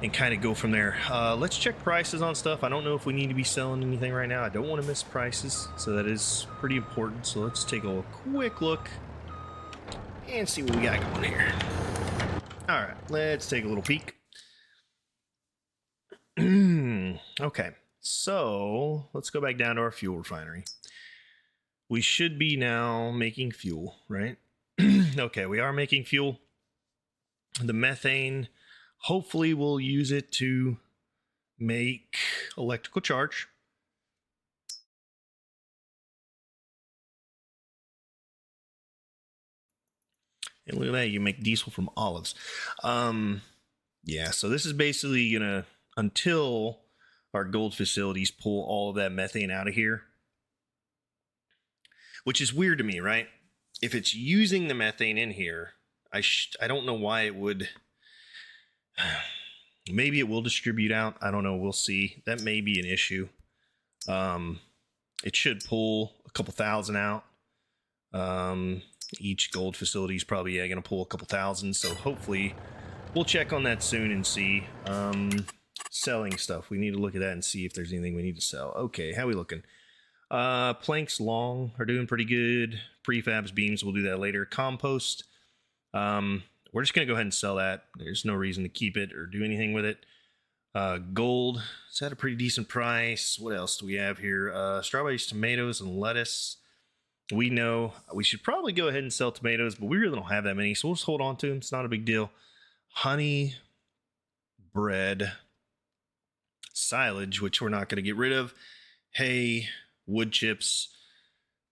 and kind of go from there. Let's check prices on stuff. I don't know if we need to be selling anything right now. I don't want to miss prices, so that is pretty important. So let's take a quick look and see what we got going here. All right, let's take a little peek. Okay, so let's go back down to our fuel refinery. We should be now making fuel, right? Okay, we are making fuel. The methane, hopefully we'll use it to make electrical charge. And look at that, you make diesel from olives. Yeah, so this is basically gonna, until our gold facilities pull all of that methane out of here, which is weird to me, right? If it's using the methane in here, I don't know why it would. Maybe it will distribute out. I don't know. We'll see. That may be an issue. It should pull a couple thousand out. Each gold facility is probably going to pull a couple thousand. So hopefully we'll check on that soon and see. Selling stuff. We need to look at that and see if there's anything we need to sell. Okay, how are we looking? Planks long are doing pretty good. Prefabs, beams, we'll do that later. Compost. We're just going to go ahead and sell that. There's no reason to keep it or do anything with it. Gold, it's at a pretty decent price. What else do we have here? Strawberries, tomatoes, and lettuce. We know we should probably go ahead and sell tomatoes, but we really don't have that many, so we'll just hold on to them. It's not a big deal. Honey, bread, silage, which we're not going to get rid of, hay, wood chips,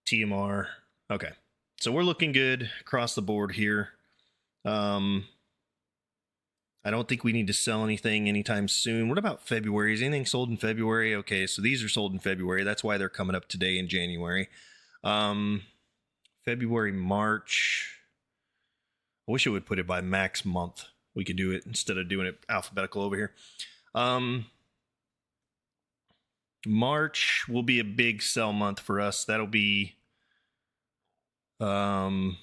TMR. Okay, so we're looking good across the board here. I don't think we need to sell anything anytime soon. What about February? Is anything sold in February? Okay, so these are sold in February. That's why they're coming up today in January. February, March. I wish it would put it by max month. We could do it instead of doing it alphabetical over here. March will be a big sell month for us. That'll be, we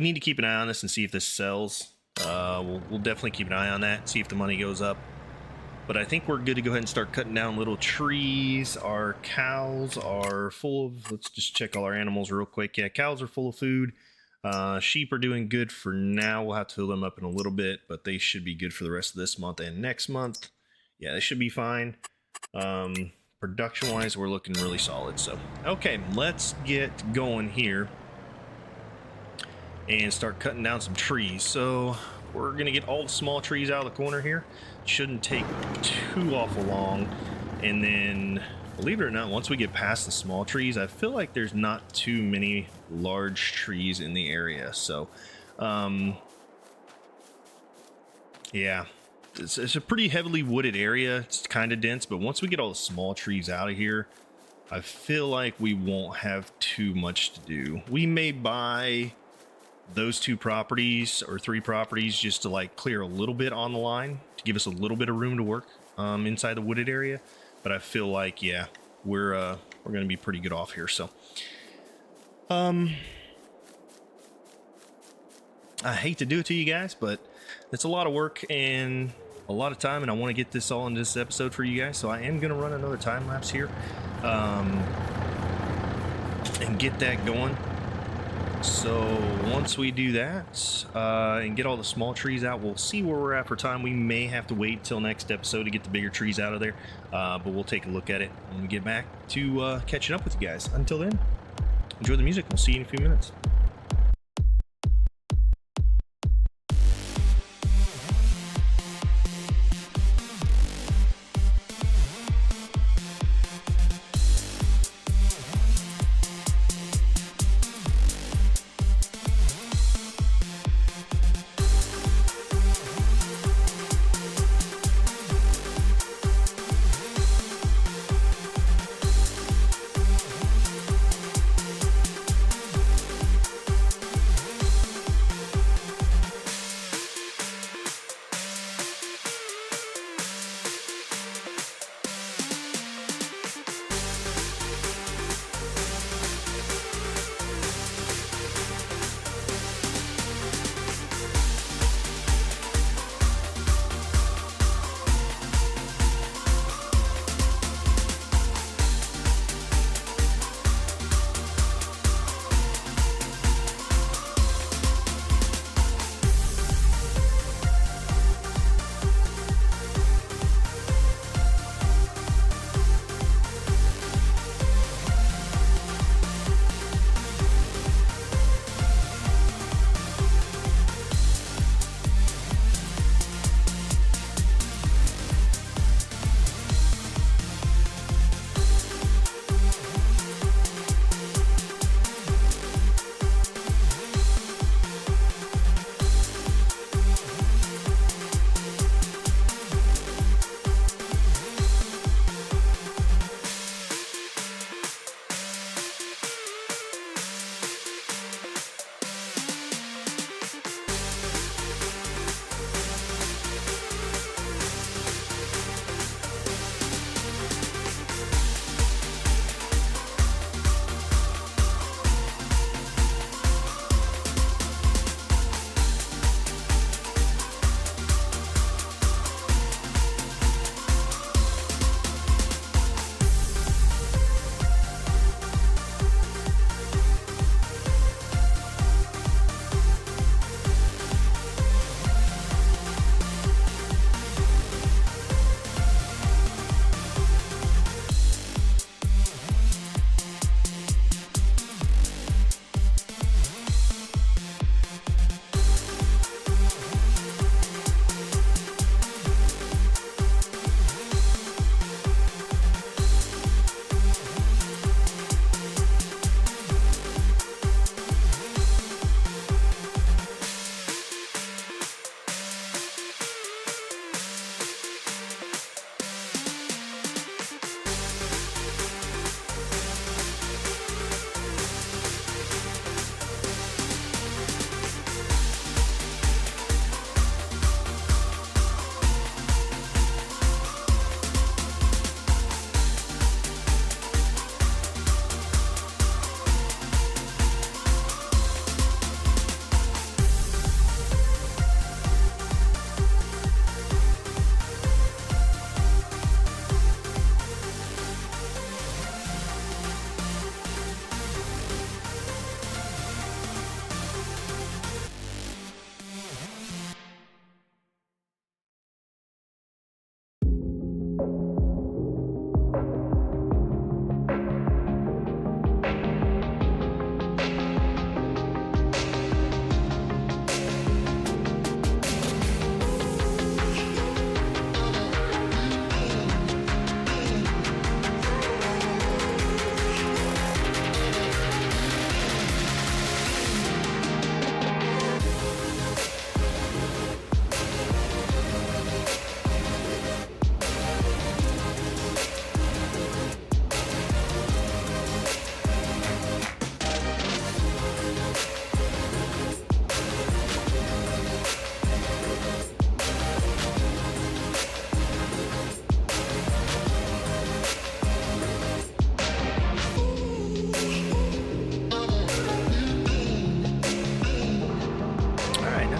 need to keep an eye on this and see if this sells. We'll definitely keep an eye on that, see if the money goes up. But I think we're good to go ahead and start cutting down little trees. Our cows are full of, let's just check all our animals real quick. Yeah, cows are full of food. Sheep are doing good for now. We'll have to fill them up in a little bit, but they should be good for the rest of this month and next month. Yeah, they should be fine. Production-wise, we're looking really solid. So, okay, let's get going here and start cutting down some trees. So we're gonna get all the small trees out of the corner here. Shouldn't take too awful long. And then, believe it or not, once we get past the small trees, I feel like there's not too many large trees in the area. So, yeah, it's a pretty heavily wooded area. It's kind of dense, but once we get all the small trees out of here, I feel like we won't have too much to do. We may buy those 2 properties or 3 properties just to like clear a little bit on the line to give us a little bit of room to work inside the wooded area. But I feel like, yeah, we're gonna be pretty good off here. So I hate to do it to you guys, but it's a lot of work and a lot of time, and I want to get this all in this episode for you guys. So I am gonna run another time lapse here and get that going. So once we do that and get all the small trees out, we'll see where we're at for time. We may have to wait till next episode to get the bigger trees out of there, but we'll take a look at it when we get back to catching up with you guys. Until then, enjoy the music. We'll see you in a few minutes.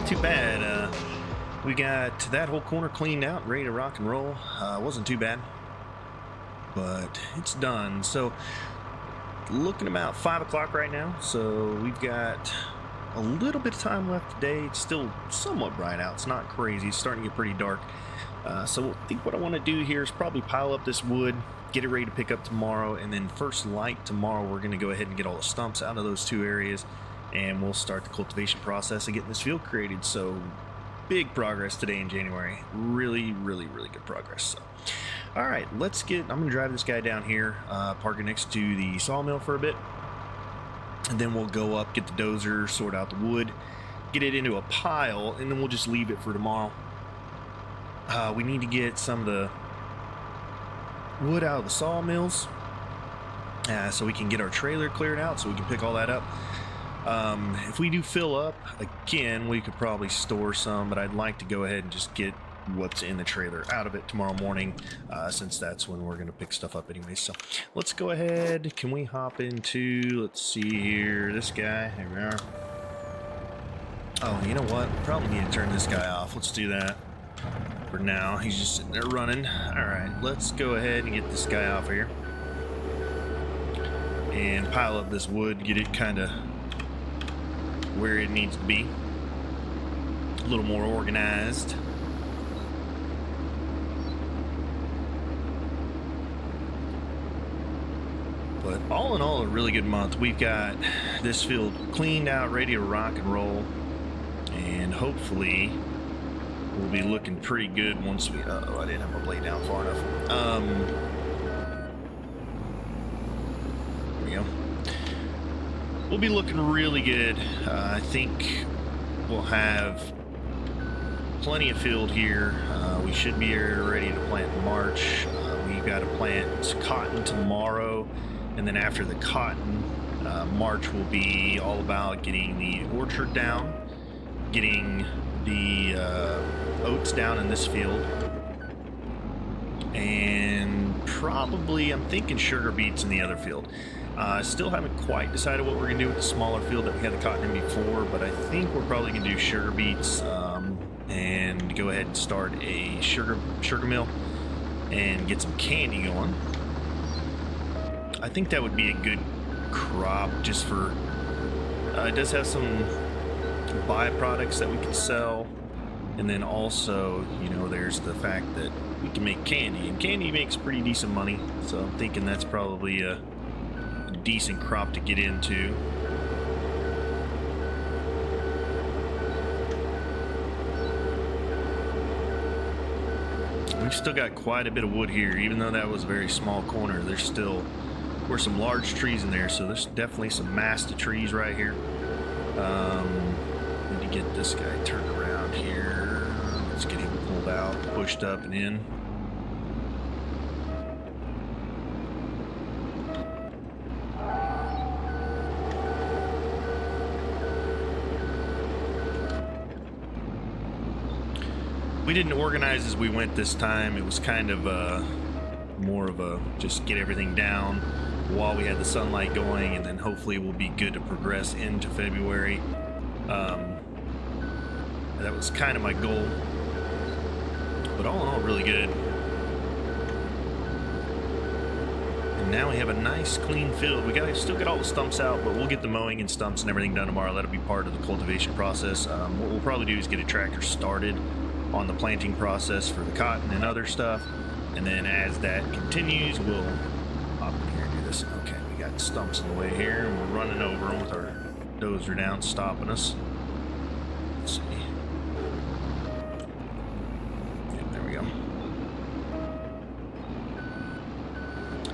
not too bad. We got that whole corner cleaned out, ready to rock and roll. Wasn't too bad, but it's done. So looking about 5 o'clock right now, so we've got a little bit of time left today. It's still somewhat bright out. It's not crazy. It's starting to get pretty dark. So I think what I want to do here is probably pile up this wood, get it ready to pick up tomorrow, and then first light tomorrow we're going to go ahead and get all the stumps out of those 2 areas, and we'll start the cultivation process and getting this field created. So big progress today in January. Really good progress. So all right, I'm gonna drive this guy down here, park it next to the sawmill for a bit, and then we'll go up, get the dozer, sort out the wood, get it into a pile, and then we'll just leave it for tomorrow. We need to get some of the wood out of the sawmills, so we can get our trailer cleared out, so we can pick all that up. If we do fill up again, we could probably store some, but I'd like to go ahead and just get what's in the trailer out of it tomorrow morning, since that's when we're going to pick stuff up anyway. So let's go ahead. Can we hop into, let's see here, this guy? Here we are. Oh, you know what? Probably need to turn this guy off. Let's do that for now. He's just sitting there running. All right, let's go ahead and get this guy off here and pile up this wood, get it kind of where it needs to be, a little more organized. But all in all, a really good month. We've got this field cleaned out, ready to rock and roll, and hopefully we'll be looking pretty good once we, uh-oh, I didn't have my blade down far enough. There we go. We'll be looking really good. I think we'll have plenty of field here. We should be ready to plant in March. We've got to plant cotton tomorrow, and then after the cotton, March will be all about getting the orchard down, getting the oats down in this field, and probably, I'm thinking sugar beets in the other field. Still haven't quite decided what we're going to do with the smaller field that we had the cotton in before, but I think we're probably going to do sugar beets, and go ahead and start a sugar mill and get some candy going. I think that would be a good crop just for, it does have some byproducts that we can sell, and then also, you know, there's the fact that we can make candy, and candy makes pretty decent money, so I'm thinking that's probably a decent crop to get into. We've still got quite a bit of wood here, even though that was a very small corner. There's still were some large trees in there, so there's definitely some massive trees right here. Need to get this guy turned around here. Let's get him pulled out, pushed up and in. We didn't organize as we went this time. It was kind of more of a just get everything down while we had the sunlight going, and then hopefully we'll be good to progress into February. That was kind of my goal, but all in all, really good. And now we have a nice clean field. We still get all the stumps out, but we'll get the mowing and stumps and everything done tomorrow. That'll be part of the cultivation process. What we'll probably do is get a tractor started on the planting process for the cotton and other stuff, and then as that continues, we'll hop in here and do this. Okay, we got stumps in the way here, and we're running over them with our dozer down, stopping us. Let's see. Yep, there we go.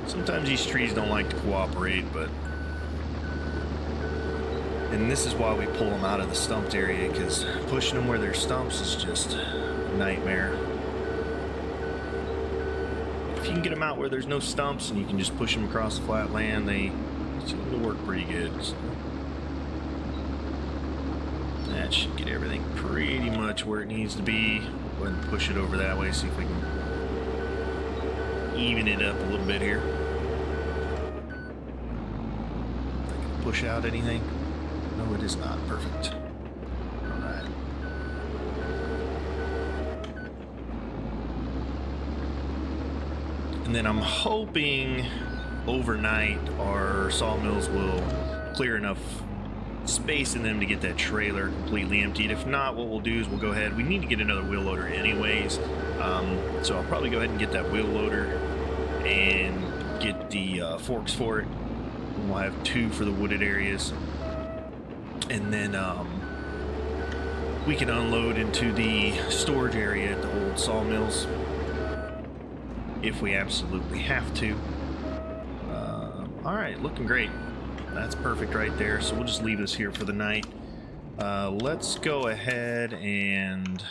Sometimes these trees don't like to cooperate, and this is why we pull them out of the stumped area, because pushing them where there's stumps is just a nightmare. If you can get them out where there's no stumps and you can just push them across the flat land, they seem to work pretty good. So that should get everything pretty much where it needs to be. Go ahead and push it over that way, see if we can even it up a little bit here. Push out anything? No, it is not. Perfect. All right. And then I'm hoping overnight our sawmills will clear enough space in them to get that trailer completely emptied. If not, what we'll do is we'll go ahead. We need to get another wheel loader anyways. So I'll probably go ahead and get that wheel loader and get the forks for it. We'll have 2 for the wooded areas. And then we can unload into the storage area at the old sawmills if we absolutely have to. All right, looking great. That's perfect right there. So we'll just leave this here for the night. Let's go ahead and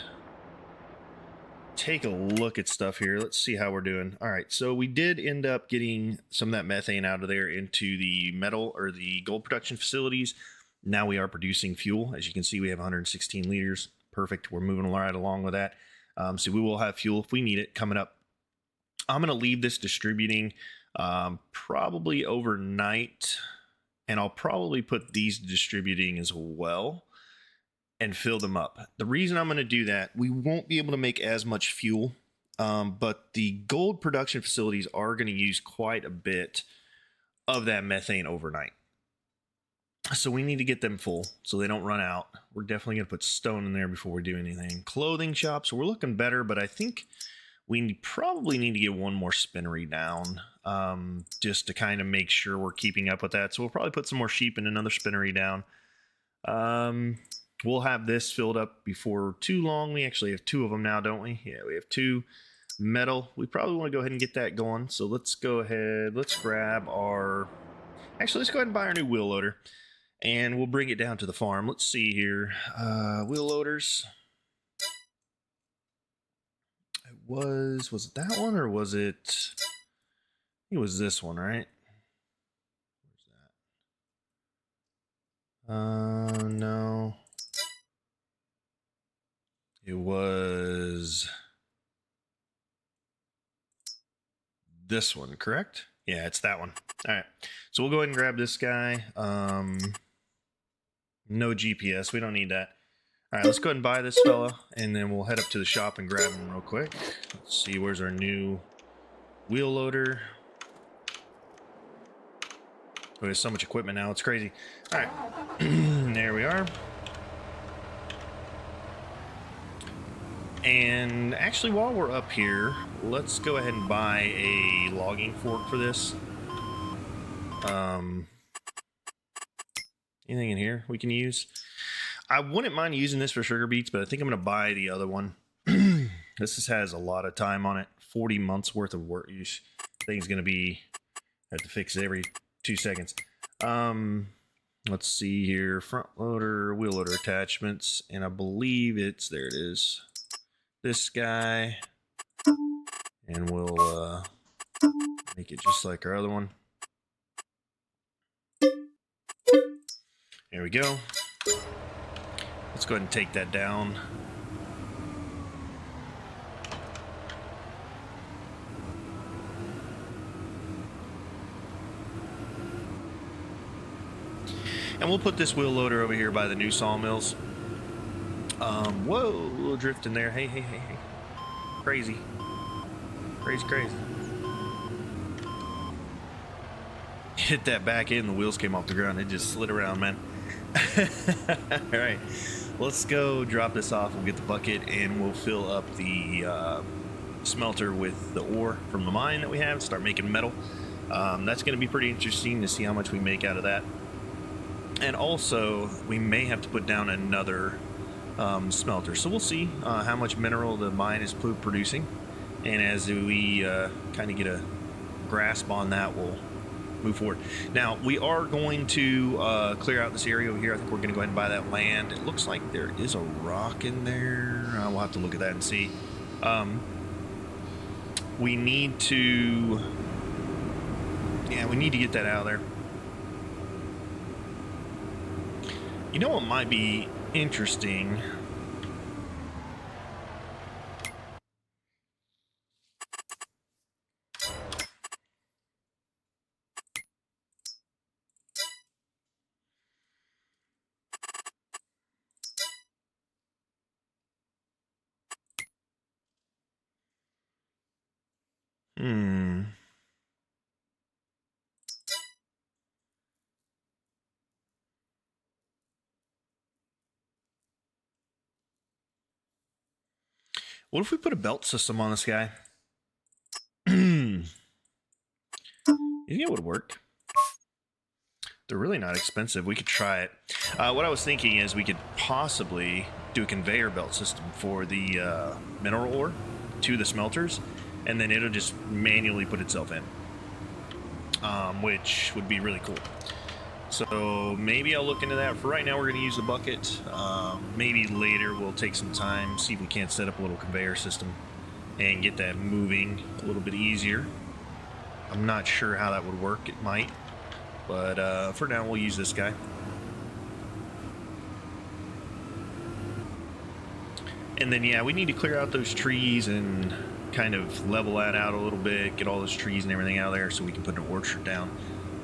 take a look at stuff here. Let's see how we're doing. All right, so we did end up getting some of that methane out of there into the metal or the gold production facilities. Now we are producing fuel. As you can see, we have 116 liters. Perfect. We're moving right along with that. So we will have fuel if we need it coming up. I'm going to leave this distributing probably overnight, and I'll probably put these distributing as well and fill them up. The reason I'm going to do that, we won't be able to make as much fuel, but the gold production facilities are going to use quite a bit of that methane overnight. So we need to get them full so they don't run out. We're definitely going to put stone in there before we do anything. Clothing shop, so we're looking better, but I think we probably need to get one more spinnery down just to kind of make sure we're keeping up with that. So we'll probably put some more sheep in another spinnery down. We'll have this filled up before too long. We actually have 2 of them now, don't we? Yeah, we have 2 metal. We probably want to go ahead and get that going. So let's go ahead. Let's grab our... Actually, let's go ahead and buy our new wheel loader. And we'll bring it down to the farm. Let's see here. Wheel loaders. Was it that one or was it... I think it was this one, right? Where's that? No. It was this one, correct? Yeah, it's that one. All right. So we'll go ahead and grab this guy. No GPS. We don't need that. All right, let's go ahead and buy this fella, and then we'll head up to the shop and grab him real quick. Let's see, where's our new wheel loader? We have so much equipment now, it's crazy. All right, there we are. And actually, while we're up here, let's go ahead and buy a logging fork for this. Anything in here we can use? I wouldn't mind using this for sugar beets, but I think I'm going to buy the other one. This just has a lot of time on it. 40 months worth of work. This thing's going to be... I have to fix it every 2 seconds. Let's see here. Front loader, wheel loader attachments. And I believe it's... There it is. This guy. And we'll make it just like our other one. There we go. Let's go ahead and take that down. And we'll put this wheel loader over here by the new sawmills. Whoa, a little drift in there. Hey, hey, hey, hey. Crazy. Crazy, crazy. Hit that back end, the wheels came off the ground. It just slid around, man. All right, let's go drop this off. We'll get the bucket and we'll fill up the smelter with the ore from the mine that we have. Start making metal. That's going to be pretty interesting to see how much we make out of that. And also, we may have to put down another smelter. So we'll see how much mineral the mine is producing. And as we kind of get a grasp on that, we'll move forward. Now, we are going to clear out this area over here. I think we're going to go ahead and buy that land. It looks like there is a rock in there. We'll have to look at that and see. We need to... Yeah, we need to get that out of there. You know what might be interesting?
What if we put a belt system on this guy? You think it would work? They're really not expensive. We could try it. What I was thinking is we could possibly do a conveyor belt system for the mineral ore to the smelters, and then it'll just manually put itself in, which would be really cool. So maybe I'll look into that. For right now, we're going to use the bucket. Maybe later we'll take some time, see if we can't set up a little conveyor system and get that moving a little bit easier. I'm not sure how that would work. It might. But for now, we'll use this guy. And then, yeah, we need to clear out those trees and kind of level that out a little bit, get all those trees and everything out of there so we can put an orchard down.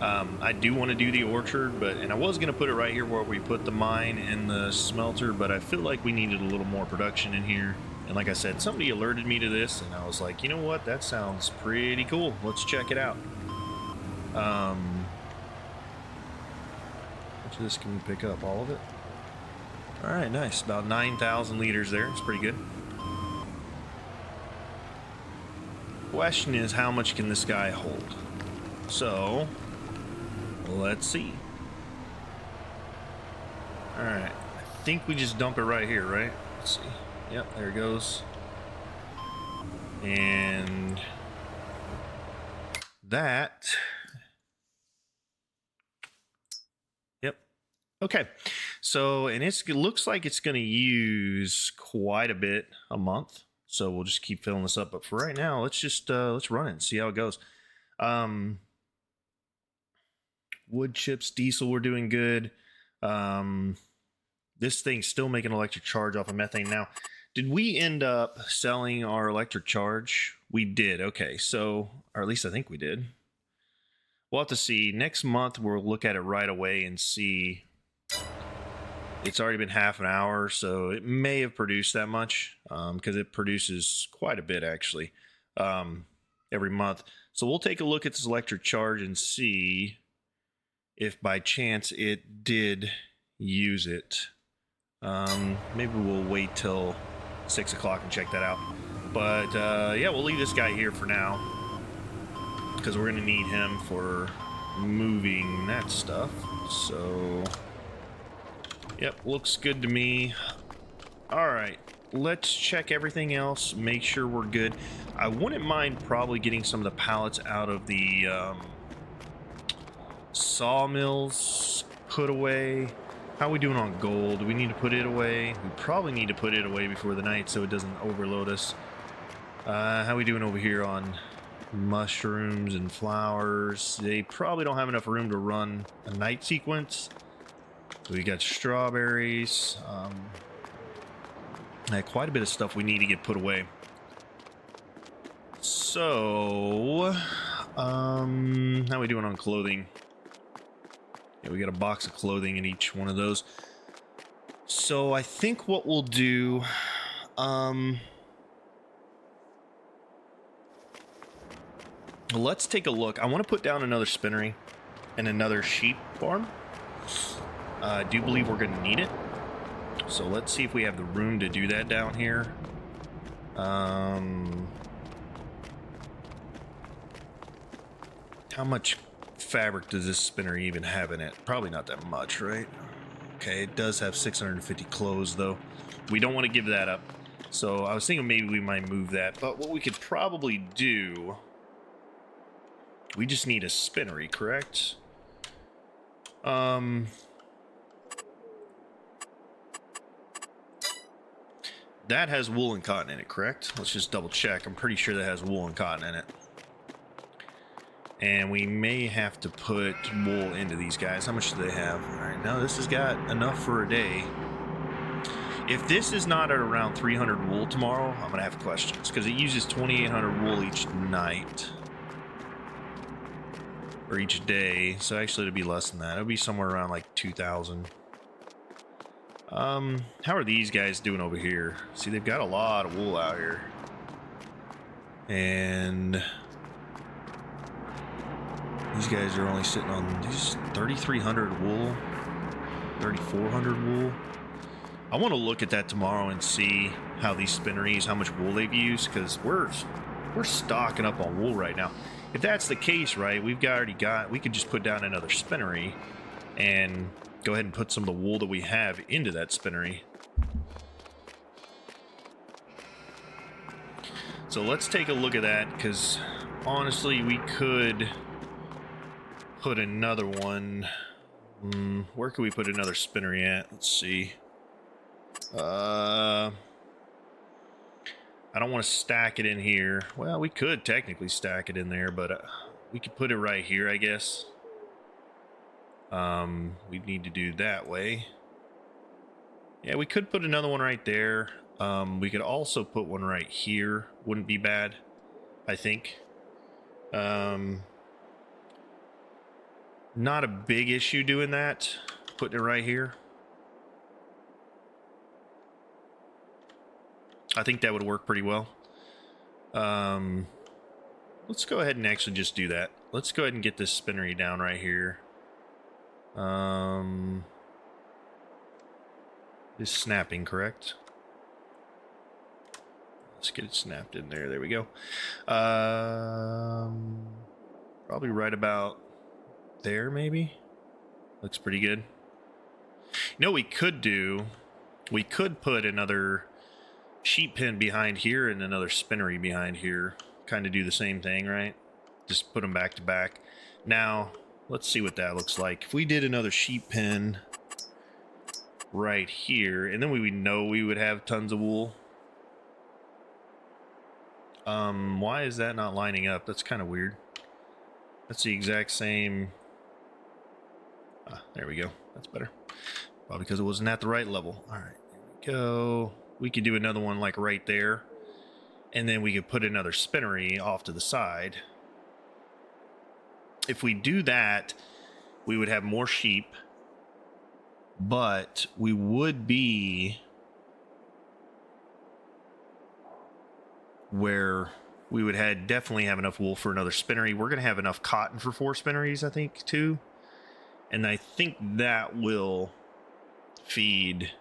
I do want to do the orchard, and I was going to put it right here where we put the mine and the smelter, but I feel like we needed a little more production in here. And like I said, somebody alerted me to this, and I was like, you know what? That sounds pretty cool. Let's check it out. How much of this can we pick up? All of it? All right, nice. About 9,000 liters there. It's pretty good. Question is, how much can this guy hold? So, let's see. All right. I think we just dump it right here, right? Let's see. Yep, there it goes. And that. Yep. Okay. So, and it looks like it's going to use quite a bit a month. So we'll just keep filling this up. But for right now, let's just let's run it and see how it goes. Wood chips, diesel, we're doing good. This thing's still making electric charge off of methane. Now, did we end up selling our electric charge? We did. Okay, so, or at least I think we did. We'll have to see. Next month, we'll look at it right away and see. It's already been half an hour, so it may have produced that much because it produces quite a bit, actually, every month. So we'll take a look at this electric charge and see if by chance it did use it. Maybe we'll wait till 6 o'clock and check that out. But yeah, we'll leave this guy here for now because we're going to need him for moving that stuff. So, yep, looks good to me. All right, let's check everything else, make sure we're good. I wouldn't mind probably getting some of the pallets out of the sawmills put away. How are we doing on gold? Do we need to put it away? We probably need to put it away before the night so it doesn't overload us. How are we doing over here on mushrooms and flowers? They probably don't have enough room to run a night sequence. We got strawberries. Quite a bit of stuff we need to get put away. So, how are we doing on clothing? Yeah, we got a box of clothing in each one of those. So I think what we'll do, let's take a look. I want to put down another spinnery and another sheep farm. I do believe we're going to need it. So let's see if we have the room to do that down here. How much fabric does this spinner even have in it? Probably not that much, right? Okay, it does have 650 clothes though. We don't want to give that up. So I was thinking maybe we might move that, but what we could probably do, we just need a spinnery, correct? That has wool and cotton in it, correct? Let's just double check. I'm pretty sure that has wool and cotton in it. And we may have to put wool into these guys. How much do they have? All right, now this has got enough for a day. If this is not at around 300 wool tomorrow, I'm going to have questions. Because it uses 2,800 wool each night. Or each day. So actually it'll be less than that. It'll be somewhere around like 2,000. How are these guys doing over here? See, they've got a lot of wool out here. And these guys are only sitting on these 3,300 wool, 3,400 wool. I want to look at that tomorrow and see how these spinneries, how much wool they've used, because we're stocking up on wool right now. If that's the case, right, we could just put down another spinnery and go ahead and put some of the wool that we have into that spinnery. So let's take a look at that, because honestly, we could put another one. Where could we put another spinnery at? Let's see. I don't want to stack it in here. Well, we could technically stack it in there, but we could put it right here, I guess. We'd need to do that way. Yeah, we could put another one right there. We could also put one right here. Wouldn't be bad, I think. Not a big issue doing that. Putting it right here. I think that would work pretty well. Let's go ahead and actually just do that. Let's go ahead and get this spinnery down right here. Is snapping correct? Let's get it snapped in there. There we go. Probably right about there, maybe. Looks pretty good. You know what we could do? We could put another sheep pen behind here and another spinnery behind here. Kind of do the same thing, right? Just put them back to back. Now, let's see what that looks like. If we did another sheep pen right here, and then we would know we would have tons of wool. Why is that not lining up? That's kind of weird. That's the exact same. There we go. That's better. Probably because it wasn't at the right level. All right, there we go. We could do another one like right there. And then we could put another spinnery off to the side. If we do that, we would have more sheep. But we would be where we would definitely have enough wool for another spinnery. We're going to have enough cotton for 4 spinneries, I think, too. And I think that will feed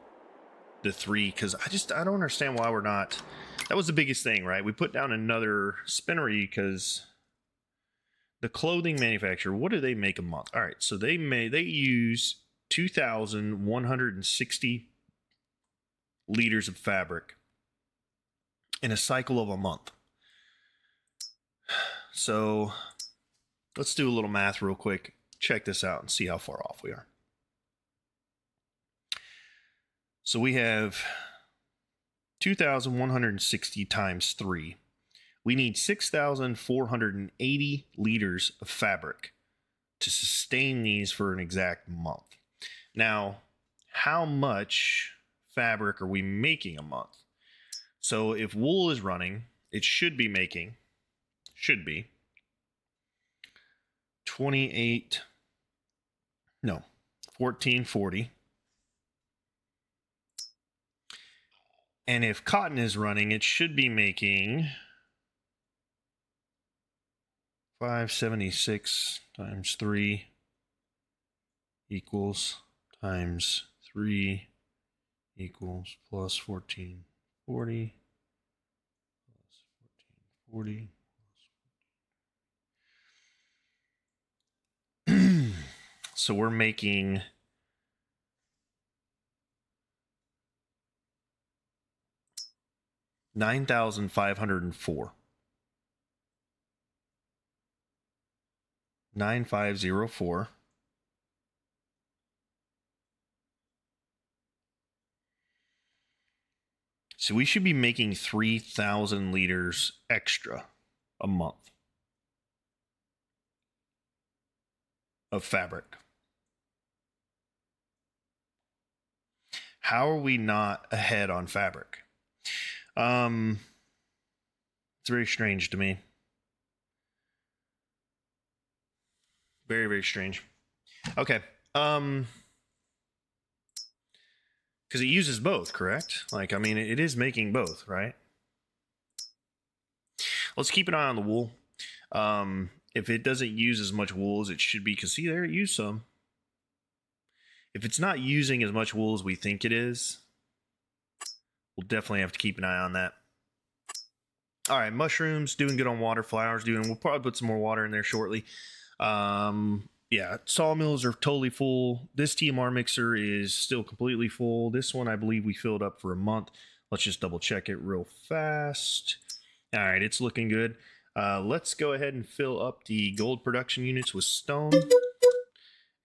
the 3, because I don't understand why we're not. That was the biggest thing, right? We put down another spinnery because the clothing manufacturer, what do they make a month? All right, so they use 2,160 liters of fabric in a cycle of a month. So let's do a little math real quick. Check this out and see how far off we are. So we have 2,160 times 3. We need 6,480 liters of fabric to sustain these for an exact month. Now, how much fabric are we making a month? So if wool is running, it should be 1440. And if cotton is running, it should be making 576 times 3 equals times 3 equals plus 1440 plus 1440. So we're making 9,504. 9,504. So we should be making 3,000 liters extra a month of fabric. How are we not ahead on fabric? It's very strange to me. Very, very strange. Okay. Because it uses both, correct? Like, I mean, it is making both, right? Let's keep an eye on the wool. If it doesn't use as much wool as it should be, because see there, it used some. If it's not using as much wool as we think it is, we'll definitely have to keep an eye on that. All right, mushrooms doing good on water. Flowers doing. We'll probably put some more water in there shortly. Yeah, sawmills are totally full. This TMR mixer is still completely full. This one, I believe we filled up for a month. Let's just double check it real fast. All right, it's looking good. Let's go ahead and fill up the gold production units with stone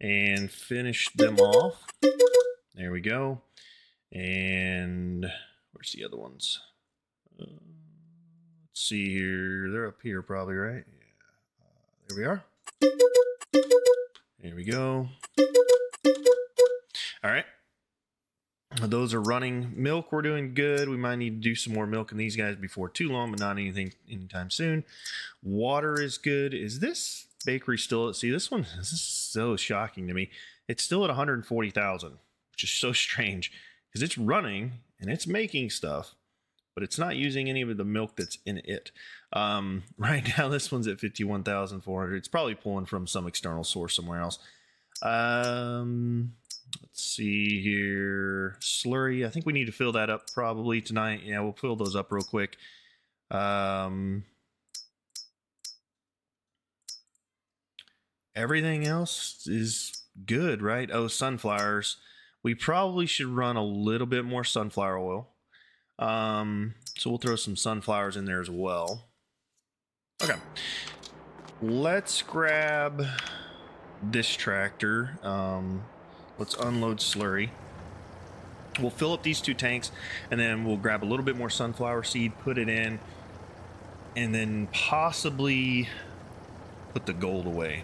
and finish them off. There we go. And where's the other ones? Let's see here. They're up here probably, right? Yeah. There we are. There we go. All right. Those are running. Milk, we're doing good. We might need to do some more milk in these guys before too long, but not anything anytime soon. Water is good. Is this bakery still? See, this is so shocking to me. It's still at 140,000, which is so strange because it's running and it's making stuff, but it's not using any of the milk that's in it. Right now, this one's at 51,400. It's probably pulling from some external source somewhere else. Let's see here. Slurry. I think we need to fill that up probably tonight. Yeah, we'll fill those up real quick. Everything else is good, right? Oh, sunflowers. We probably should run a little bit more sunflower oil. So we'll throw some sunflowers in there as well. Okay. Let's grab this tractor. Let's unload slurry. We'll fill up these 2 tanks, and then we'll grab a little bit more sunflower seed, put it in, and then possibly put the gold away.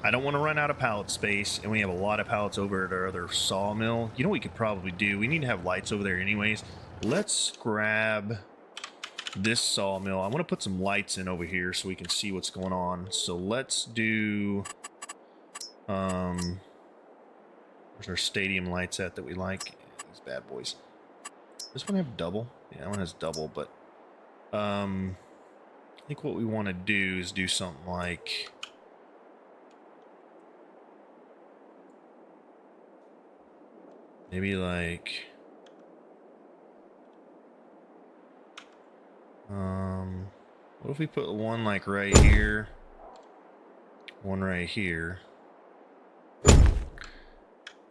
I don't want to run out of pallet space, and we have a lot of pallets over at our other sawmill. You know what we could probably do? We need to have lights over there anyways. Let's grab this sawmill. I want to put some lights in over here so we can see what's going on. So let's do... where's our stadium lights at that we like? These bad boys. This one have double? Yeah, that one has double, but I think what we want to do is do something like maybe like what if we put one like right here, one right here,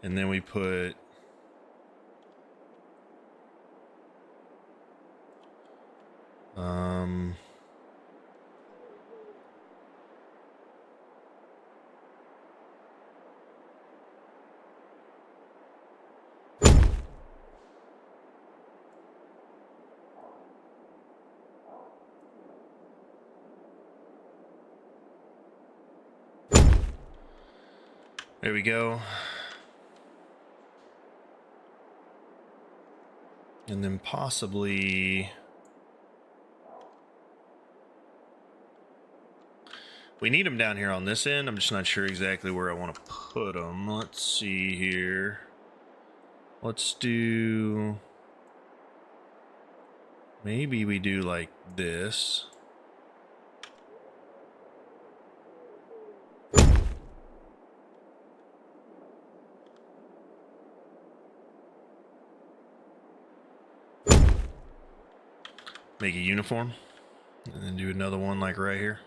and then we put there we go. And then possibly we need them down here on this end. I'm just not sure exactly where I want to put them. Let's see here. Let's do, maybe we do like this. Make a uniform, and then do another one like right here.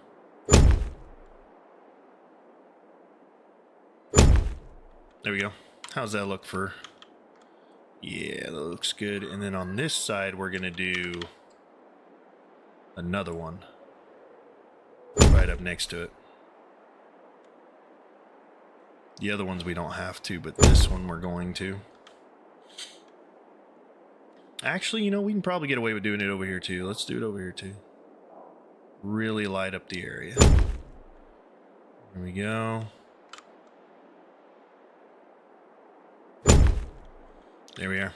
There we go. How's that look for? Yeah, that looks good. And then on this side, we're gonna do another one right up next to it. The other ones we don't have to, but this one we're going to. Actually, you know, we can probably get away with doing it over here too. Let's do it over here too. Really light up the area. There we go. There we are.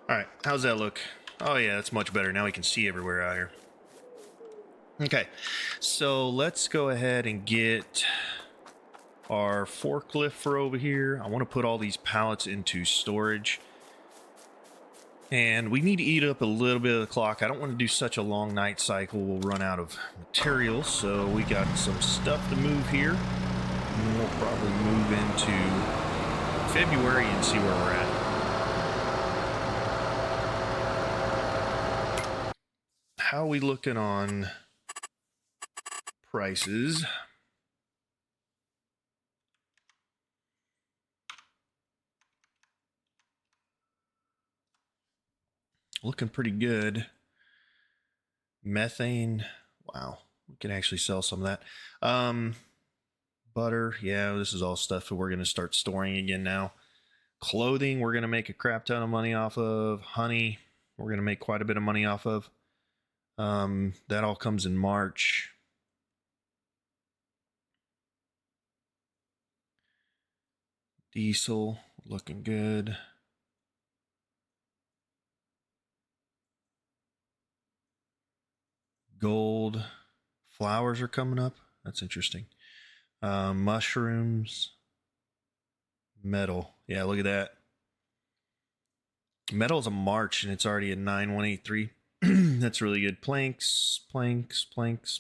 All right, how's that look? Oh yeah, that's much better. Now we can see everywhere out here. Okay, so let's go ahead and get our forklift for over here. I want to put all these pallets into storage. And we need to eat up a little bit of the clock. I don't want to do such a long night cycle. We'll run out of materials. So we got some stuff to move here. And we'll probably move into February and see where we're at. how are we looking on prices? Looking pretty good. Methane. Wow. We can actually sell some of that. Butter. Yeah, this is all stuff that we're going to start storing again now. Clothing, we're going to make a crap ton of money off of. Honey, we're going to make quite a bit of money off of. That all comes in March. Diesel, looking good. Gold. Flowers are coming up. That's interesting. Mushrooms. Metal. Yeah, look at that. Metal's a March and it's already at 9183. That's really good. Planks,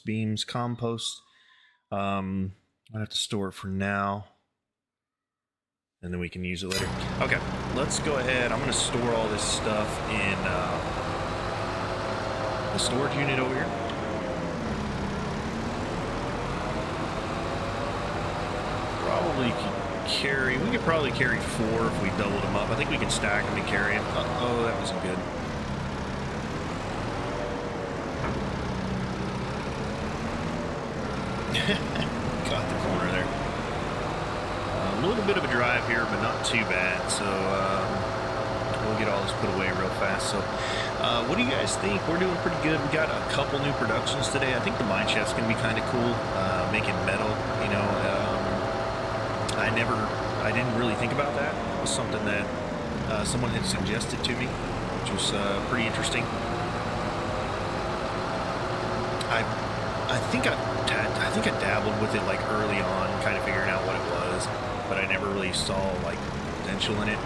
beams, compost. I have to store it for now, and then we can use it later. Okay, let's go ahead. I'm going to store all this stuff in the storage unit over here. We could probably carry 4 if we doubled them up. I think we can stack them and carry them. Oh, that wasn't good. Got the corner there. A little bit of a drive here, but not too bad. So we'll get all this put away real fast. So what do you guys think? We're doing pretty good. We got a couple new productions today. I think the mine shaft's going to be kind of cool. Making metal, you know. I didn't really think about that. It was something that someone had suggested to me, which was pretty interesting. I think I dabbled with it like early on, kind of figuring out what it was, but I never really saw like potential in it.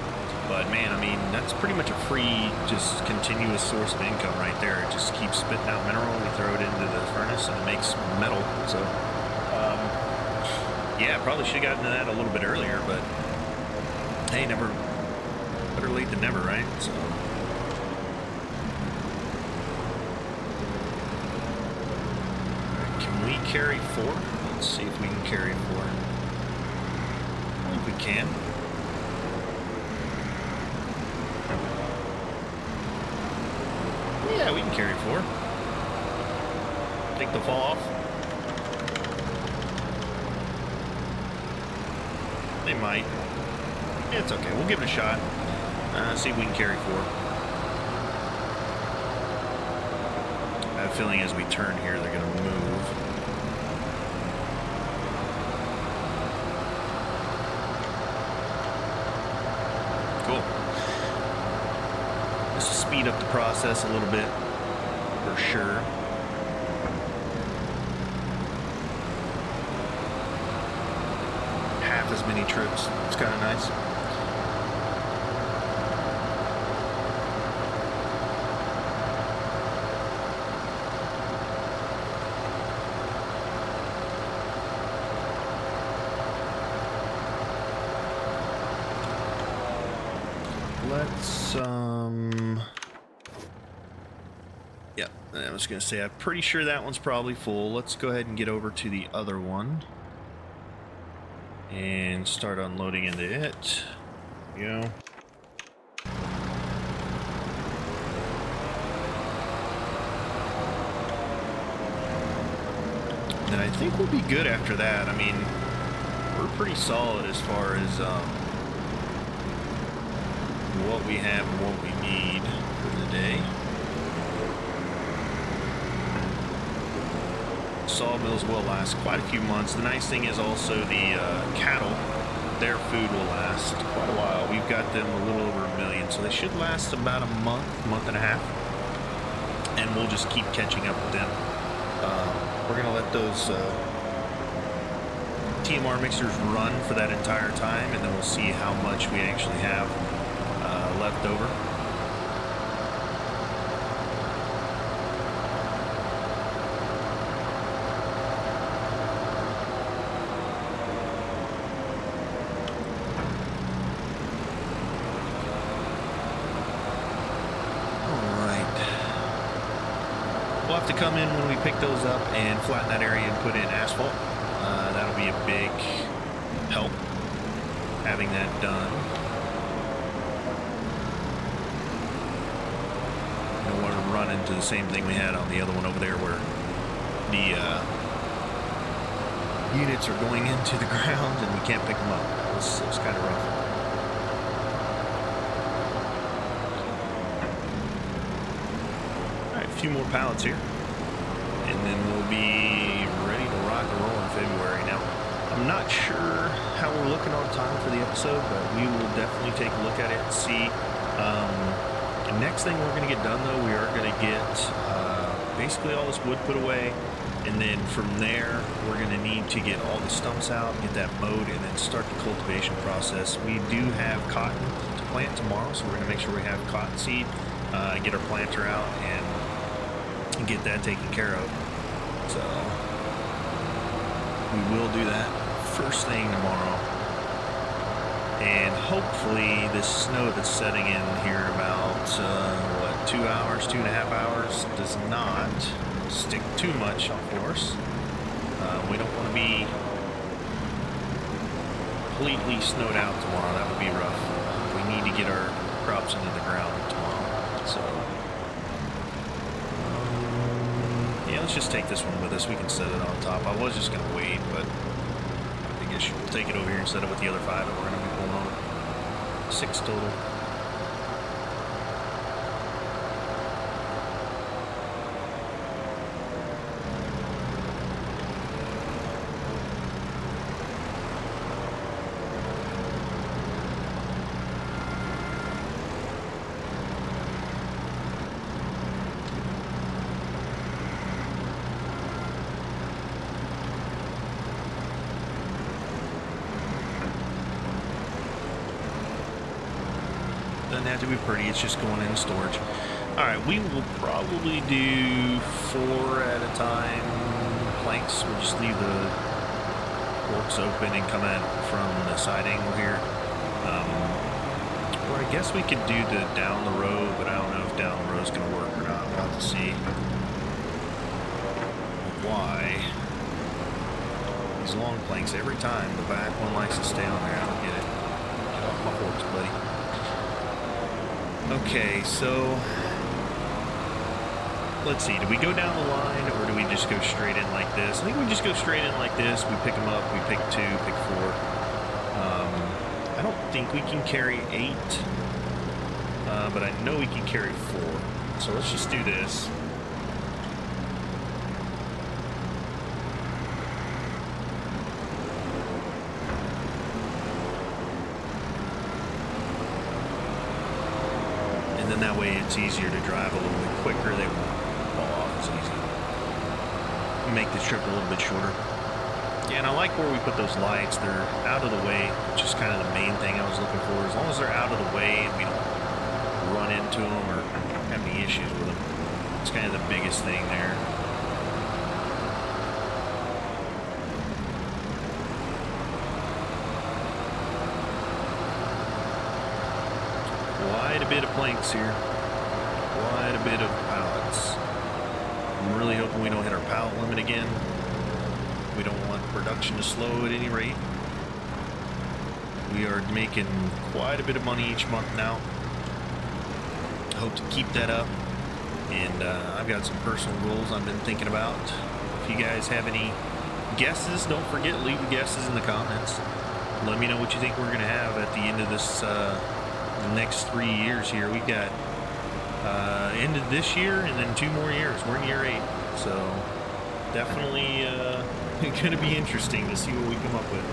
But man, I mean, that's pretty much a free, just continuous source of income right there. It just keeps spitting out mineral. We throw it into the furnace and it makes metal. So yeah, probably should have gotten to that a little bit earlier, but hey, never, better late than never, right? So can we carry 4? Let's see if we can carry 4. I think we can. Yeah, we can carry 4. Think they'll fall off? They might. Yeah, it's okay. We'll give it a shot. See if we can carry 4. I have a feeling as we turn here, they're going to move. Cool. This will speed up the process a little bit, for sure. Half as many trips. It's kind of nice. Let's yeah, I was gonna say I'm pretty sure that one's probably full. Let's go ahead and get over to the other one and start unloading into it. There we go. And I think we'll be good after that. I mean, we're pretty solid as far as what we have and what we need for the day. Sawmills will last quite a few months. The nice thing is also the cattle, their food will last quite a while. We've got them a little over 1 million, so they should last about a month and a half, and we'll just keep catching up with them. We're gonna let those TMR mixers run for that entire time, and then we'll see how much we actually have left over. we'll have to come in when we pick those up and flatten that area and put in asphalt. That'll be a big help having that done. I don't want to run into the same thing we had on the other one over there where the units are going into the ground and we can't pick them up. It was kind of rough. All right, a few more pallets here, and then we'll be ready to rock and roll in February. Now, I'm not sure how we're looking on time for the episode, but we will definitely take a look at it and see. The next thing we're going to get done, though, we are going to get basically all this wood put away. And then from there, we're going to need to get all the stumps out, get that mowed, and then start the cultivation process. We do have cotton to plant tomorrow, so we're going to make sure we have cotton seed, get our planter out, and get that taken care of. So we will do that first thing tomorrow. And hopefully this snow that's setting in here about, 2 hours, 2.5 hours, does not stick too much on course. We don't want to be completely snowed out tomorrow. That would be rough. We need to get our crops into the ground tomorrow. So yeah, let's just take this one with us. We can set it on top. I was just going to wait, but I guess we'll take it over here and set it with the other 5 that we're going to be pulling on. 6 total. Doesn't have to be pretty, it's just going in storage. Alright, we will probably do 4 at a time planks. We'll just leave the forks open and come at from the side angle here. Or I guess we could do the down the road, but I don't know if down the road is going to work or not. We'll have to see. Why these long planks every time the back one likes to stay on there? I don't get it. Get off my forks, buddy. Okay, so let's see. Do we go down the line or do we just go straight in like this? I think we just go straight in like this. We pick them up. We pick 2, pick 4. I don't think we can carry 8, but I know we can carry 4. So let's just do this. And then that way it's easier to drive a little bit quicker. They won't fall off as easy. Make the trip a little bit shorter. Yeah, and I like where we put those lights. They're out of the way, which is kind of the main thing I was looking for. As long as they're out of the way and we don't run into them or have any issues with them. It's kind of the biggest thing there. Quite a bit of planks here. Quite a bit of pallets. I'm really hoping we don't hit our pallet limit again. We don't want production to slow at any rate. We are making quite a bit of money each month now. Hope to keep that up. And I've got some personal goals I've been thinking about. If you guys have any guesses, don't forget, leave the guesses in the comments. Let me know what you think we're going to have at the end of this the next 3 years here. We got end of this year and then 2 more years. We're in year 8. So definitely going to be interesting to see what we come up with.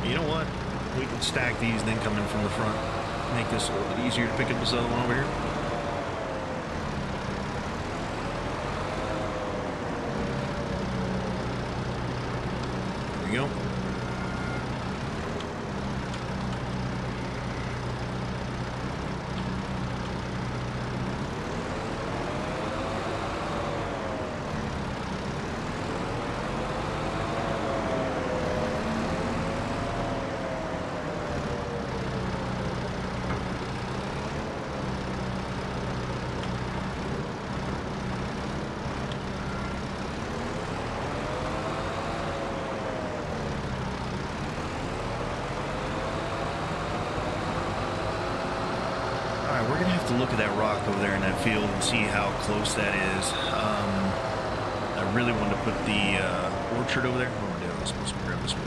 You know what? We can stack these and then come in from the front. Make this a little bit easier to pick up this other one over here. There we go. we're gonna have to look at that rock over there in that field and see how close that is. I really wanted to put the orchard over there. Oh, I was supposed to grab this one.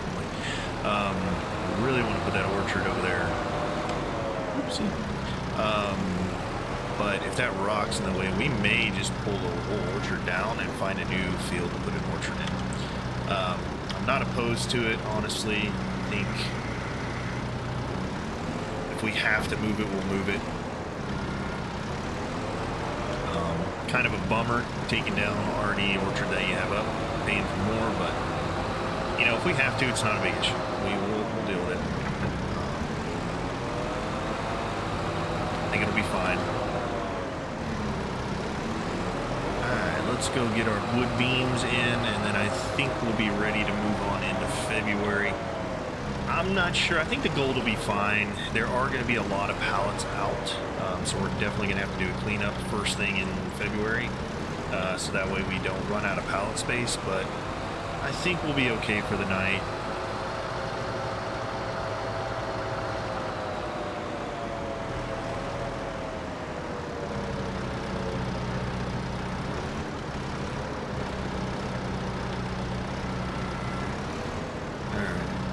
I really want to put that orchard over there. Oopsie. But if that rock's in the way, we may just pull the whole orchard down and find a new field to put an orchard in. I'm not opposed to it, honestly. I think if we have to move it, we'll move it. Kind of a bummer taking down already orchard that you have up, paying for more, but you know, if we have to, it's not a big issue. We'll deal with it. I think it'll be fine. Alright, let's go get our wood beams in, and then I think we'll be ready to move on into February. I'm not sure. I think the gold will be fine. There are going to be a lot of pallets out, so we're definitely going to have to do a cleanup first thing in February, so that way we don't run out of pallet space, but I think we'll be okay for the night.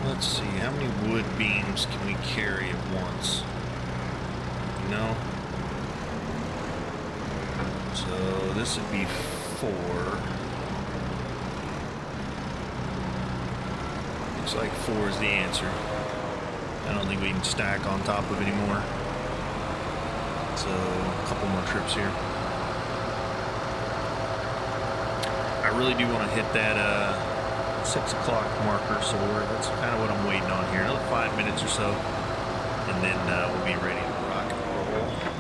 Let's see, how many wood beams can we carry at once? No. So this would be 4. Looks like 4 is the answer. I don't think we can stack on top of anymore. So a couple more trips here. I really do want to hit that 6 o'clock marker, so that's kind of what I'm waiting on here. Another 5 minutes or so, and then we'll be ready to rock and roll.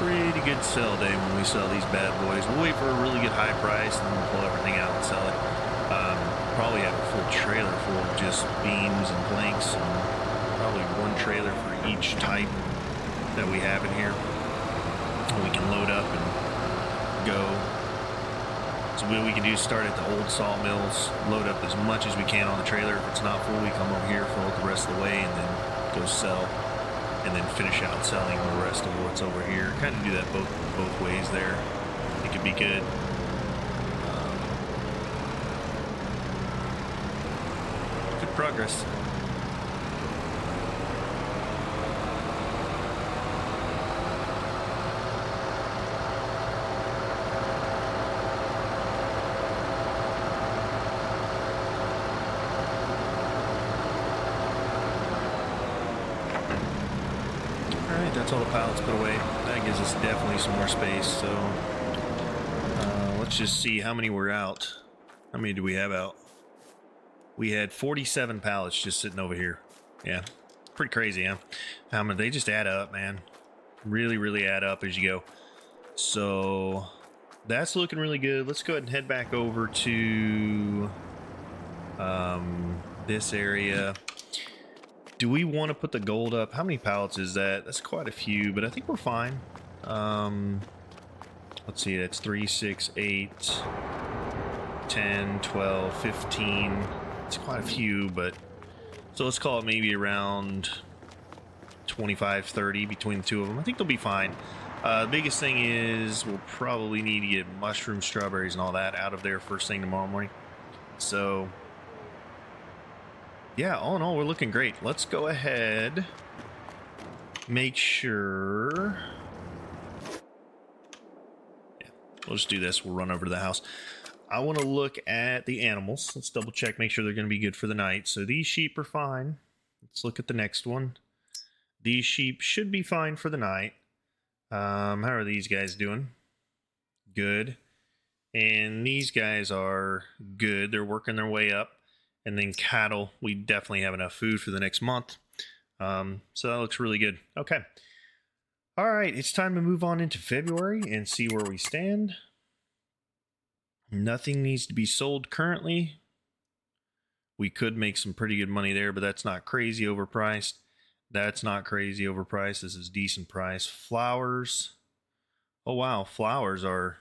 Pretty good sell day when we sell these bad boys. We'll wait for a really good high price and then we'll pull everything out and sell it. Probably have a full trailer full of just beams and planks, and probably one trailer for each type that we have in here. We can load up and go. So what we can do is start at the old sawmills, load up as much as we can on the trailer. If it's not full, we come over here, fill it the rest of the way, and then go sell. And then finish out selling the rest of what's over here. Kind of do that both ways there. I think it'd be good. Good progress. That's all the pallets put away. That gives us definitely some more space. So let's just see how many we're out. How many do we have out? We had 47 pallets just sitting over here. Yeah, pretty crazy, huh? How many? They just add up, man. Really add up as you go. So that's looking really good. Let's go ahead and head back over to this area. Do we want to put the gold up? How many pallets is that? That's quite a few, but I think we're fine. Let's see, that's 3, 6, 8, 10, 12, 15. It's quite a few, but so let's call it maybe around 25, 30 between the two of them. I think they'll be fine. The biggest thing is we'll probably need to get mushrooms, strawberries, and all that out of there first thing tomorrow morning. So yeah, all in all, we're looking great. Let's go ahead, make sure. Yeah, we'll just do this. We'll run over to the house. I want to look at the animals. Let's double check, make sure they're going to be good for the night. So these sheep are fine. Let's look at the next one. These sheep should be fine for the night. How are these guys doing? Good. And these guys are good. They're working their way up. And then cattle, we definitely have enough food for the next month. So that looks really good. Okay. All right, it's time to move on into February and see where we stand. Nothing needs to be sold currently. We could make some pretty good money there, but that's not crazy overpriced. That's not crazy overpriced. This is decent price. Flowers. Oh, wow. Flowers are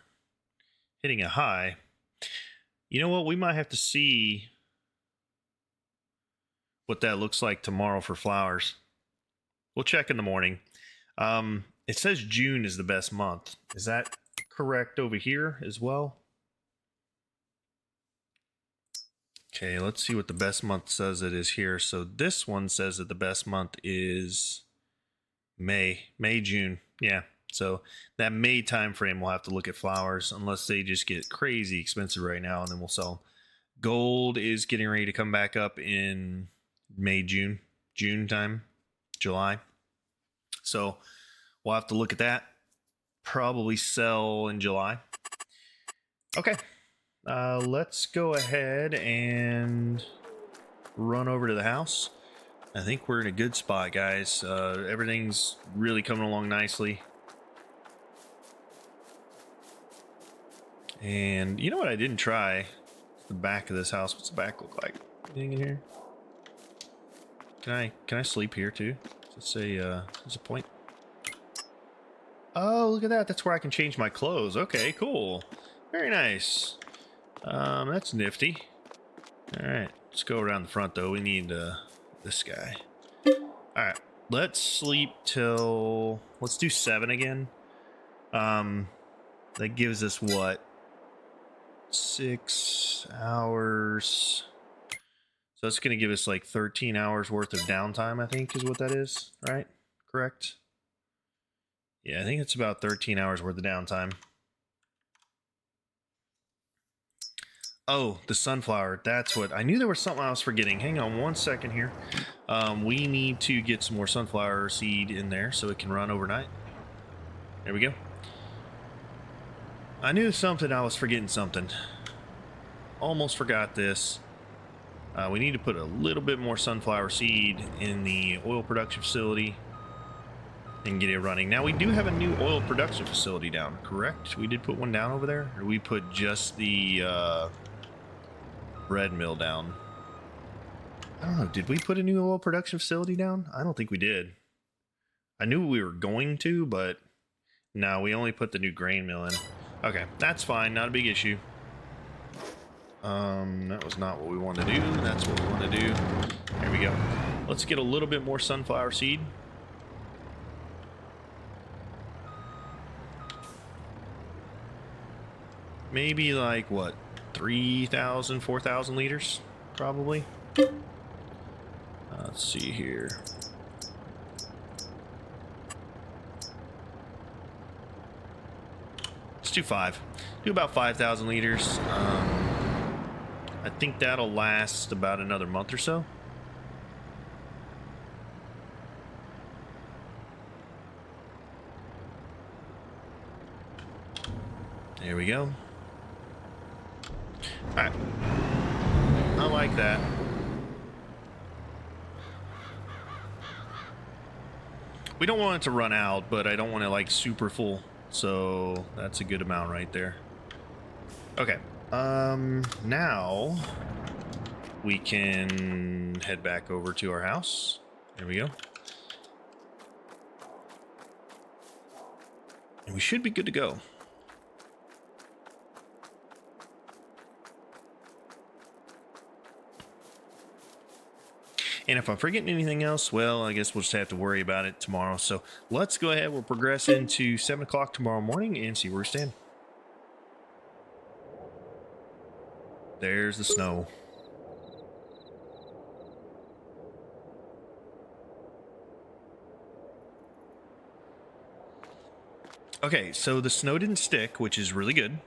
hitting a high. You know what? We might have to see what that looks like tomorrow for flowers. We'll check in the morning. It says June is the best month. Is that correct over here as well? Okay, let's see what the best month says it is here. So this one says that the best month is May, June. Yeah. So that May time frame, we'll have to look at flowers unless they just get crazy expensive right now, and then we'll sell them. Gold is getting ready to come back up in May, June time, July. So we'll have to look at that. Probably sell in July. Okay. Let's go ahead and run over to the house. I think we're in a good spot, guys. Everything's really coming along nicely. And you know what I didn't try? The back of this house. What's the back look like? Anything in here? Can I sleep here too? Let's say there's a point. Oh, look at that. That's where I can change my clothes. Okay, cool. Very nice. That's nifty. All right, let's go around the front though. We need this guy. All right, let's sleep till, let's do 7 again. That gives us what? 6 hours. So it's going to give us like 13 hours worth of downtime, I think is what that is, right? Correct? Yeah, I think it's about 13 hours worth of downtime. Oh, the sunflower. That's what I knew. There was something I was forgetting. Hang on one second here. We need to get some more sunflower seed in there so it can run overnight. There we go. I knew something. I was forgetting something. Almost forgot this. We need to put a little bit more sunflower seed in the oil production facility and get it running. Now, we do have a new oil production facility down, correct? We did put one down over there? Or we put just the bread mill down? I don't know. Did we put a new oil production facility down? I don't think we did. I knew we were going to, but no, we only put the new grain mill in. Okay, that's fine. Not a big issue. That was not what we wanted to do. That's what we want to do. There we go. Let's get a little bit more sunflower seed. Maybe like what, 3,000, 4,000 liters, probably. Let's see here. Let's do 5. Do about 5,000 liters. I think that'll last about another month or so. There we go. All right. I like that. We don't want it to run out, but I don't want it like super full. So that's a good amount right there. Okay. Now we can head back over to our house. There we go. And we should be good to go. And if I'm forgetting anything else, well, I guess we'll just have to worry about it tomorrow. So let's go ahead. We'll progress into 7 o'clock tomorrow morning and see where we stand. There's the snow. Okay, so the snow didn't stick, which is really good.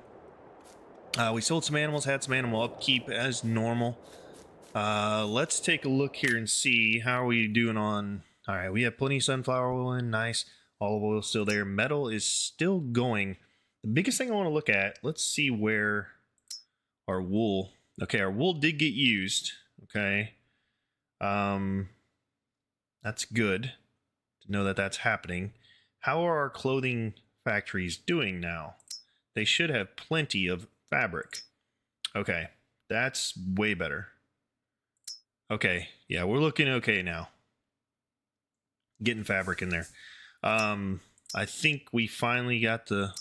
We sold some animals, had some animal upkeep as normal. Let's take a look here and see how are we doing on. All right, we have plenty of sunflower oil in. Nice. Olive oil still there. Metal is still going. The biggest thing I want to look at, let's see where our wool. Okay, our wool did get used. Okay. I That's good to know that that's happening. How are our clothing factories doing now? They should have plenty of fabric. Okay, that's way better. Okay, yeah, we're looking okay now. Getting fabric in there. I think we finally got the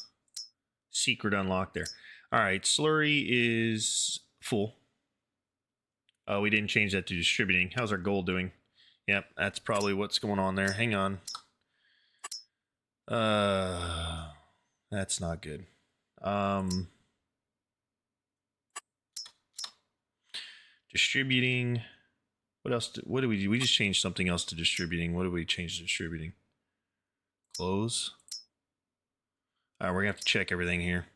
secret unlocked there. All right, slurry is full. Oh, we didn't change that to distributing. How's our gold doing? Yep, that's probably what's going on there. Hang on. That's not good. Distributing. What else? What did we do? We just changed something else to distributing. What did we change to distributing? Close. All right, we're gonna have to check everything here.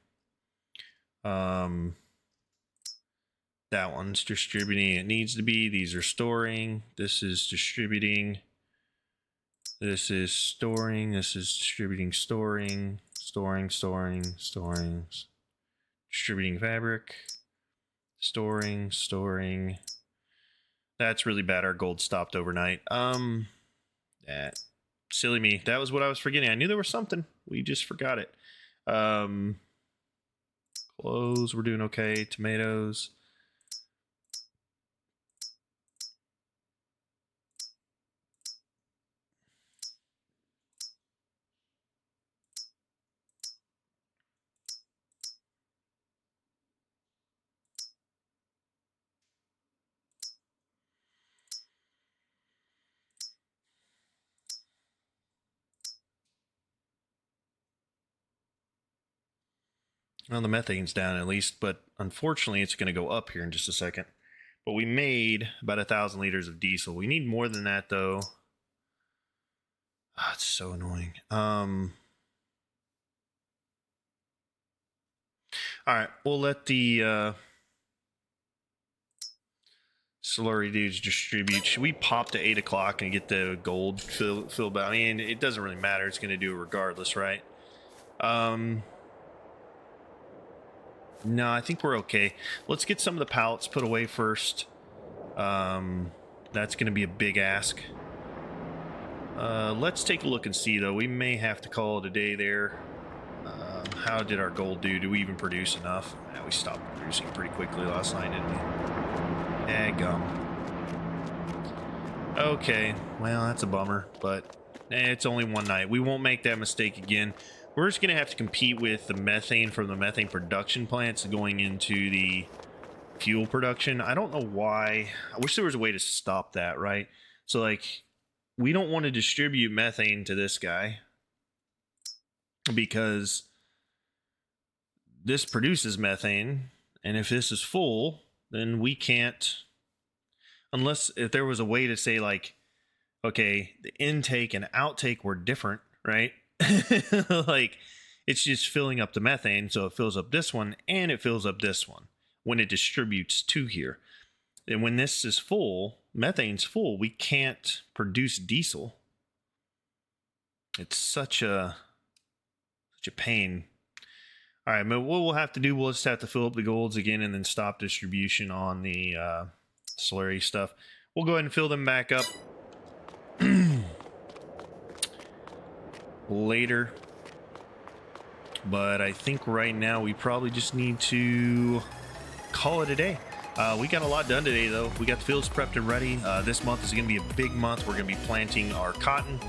That one's distributing. It needs to be. These are storing. This is distributing. This is storing. This is distributing, storing, storing, storing, storing. Distributing fabric. Storing, storing. That's really bad. Our gold stopped overnight. That silly me. That was what I was forgetting. I knew there was something. We just forgot it. Clothes, we're doing okay. Tomatoes. Well, the methane's down at least, but unfortunately it's going to go up here in just a second. But we made about 1,000 liters of diesel. We need more than that, though. Oh, it's so annoying. All right, we'll let the slurry dudes distribute. Should we pop to 8 o'clock and get the gold filled out? I mean, it doesn't really matter. It's going to do it regardless, right? No, I think we're okay. Let's get some of the pallets put away first. That's going to be a big ask. Let's take a look and see, though. We may have to call it a day there. How did our gold do? Do we even produce enough? Yeah, we stopped producing pretty quickly last night, didn't we? Gum. Okay, well, that's a bummer, but it's only one night. We won't make that mistake again. We're just going to have to compete with the methane from the methane production plants going into the fuel production. I don't know why. I wish there was a way to stop that, right? So, like, we don't want to distribute methane to this guy because this produces methane, and if this is full, then we can't, unless if there was a way to say, like, okay, the intake and outtake were different, right? Like, it's just filling up the methane, so it fills up this one and it fills up this one when it distributes to here. And when this is full, methane's full, we can't produce diesel. It's such a pain. All right, but what we'll have to do, we'll just have to fill up the golds again and then stop distribution on the slurry stuff. We'll go ahead and fill them back up later. But I think right now we probably just need to call it a day. We got a lot done today, though. We got the fields prepped and ready. This month is going to be a big month. We're going to be planting our cotton,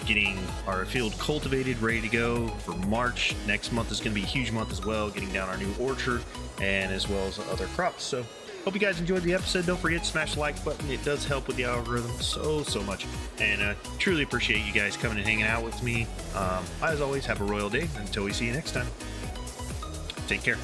getting our field cultivated, ready to go for March. Next month is going to be a huge month as well, getting down our new orchard and as well as other crops. So hope you guys enjoyed the episode. Don't forget to smash the like button. It does help with the algorithm so much. And truly appreciate you guys coming and hanging out with me. As always, have a royal day. Until we see you next time. Take care.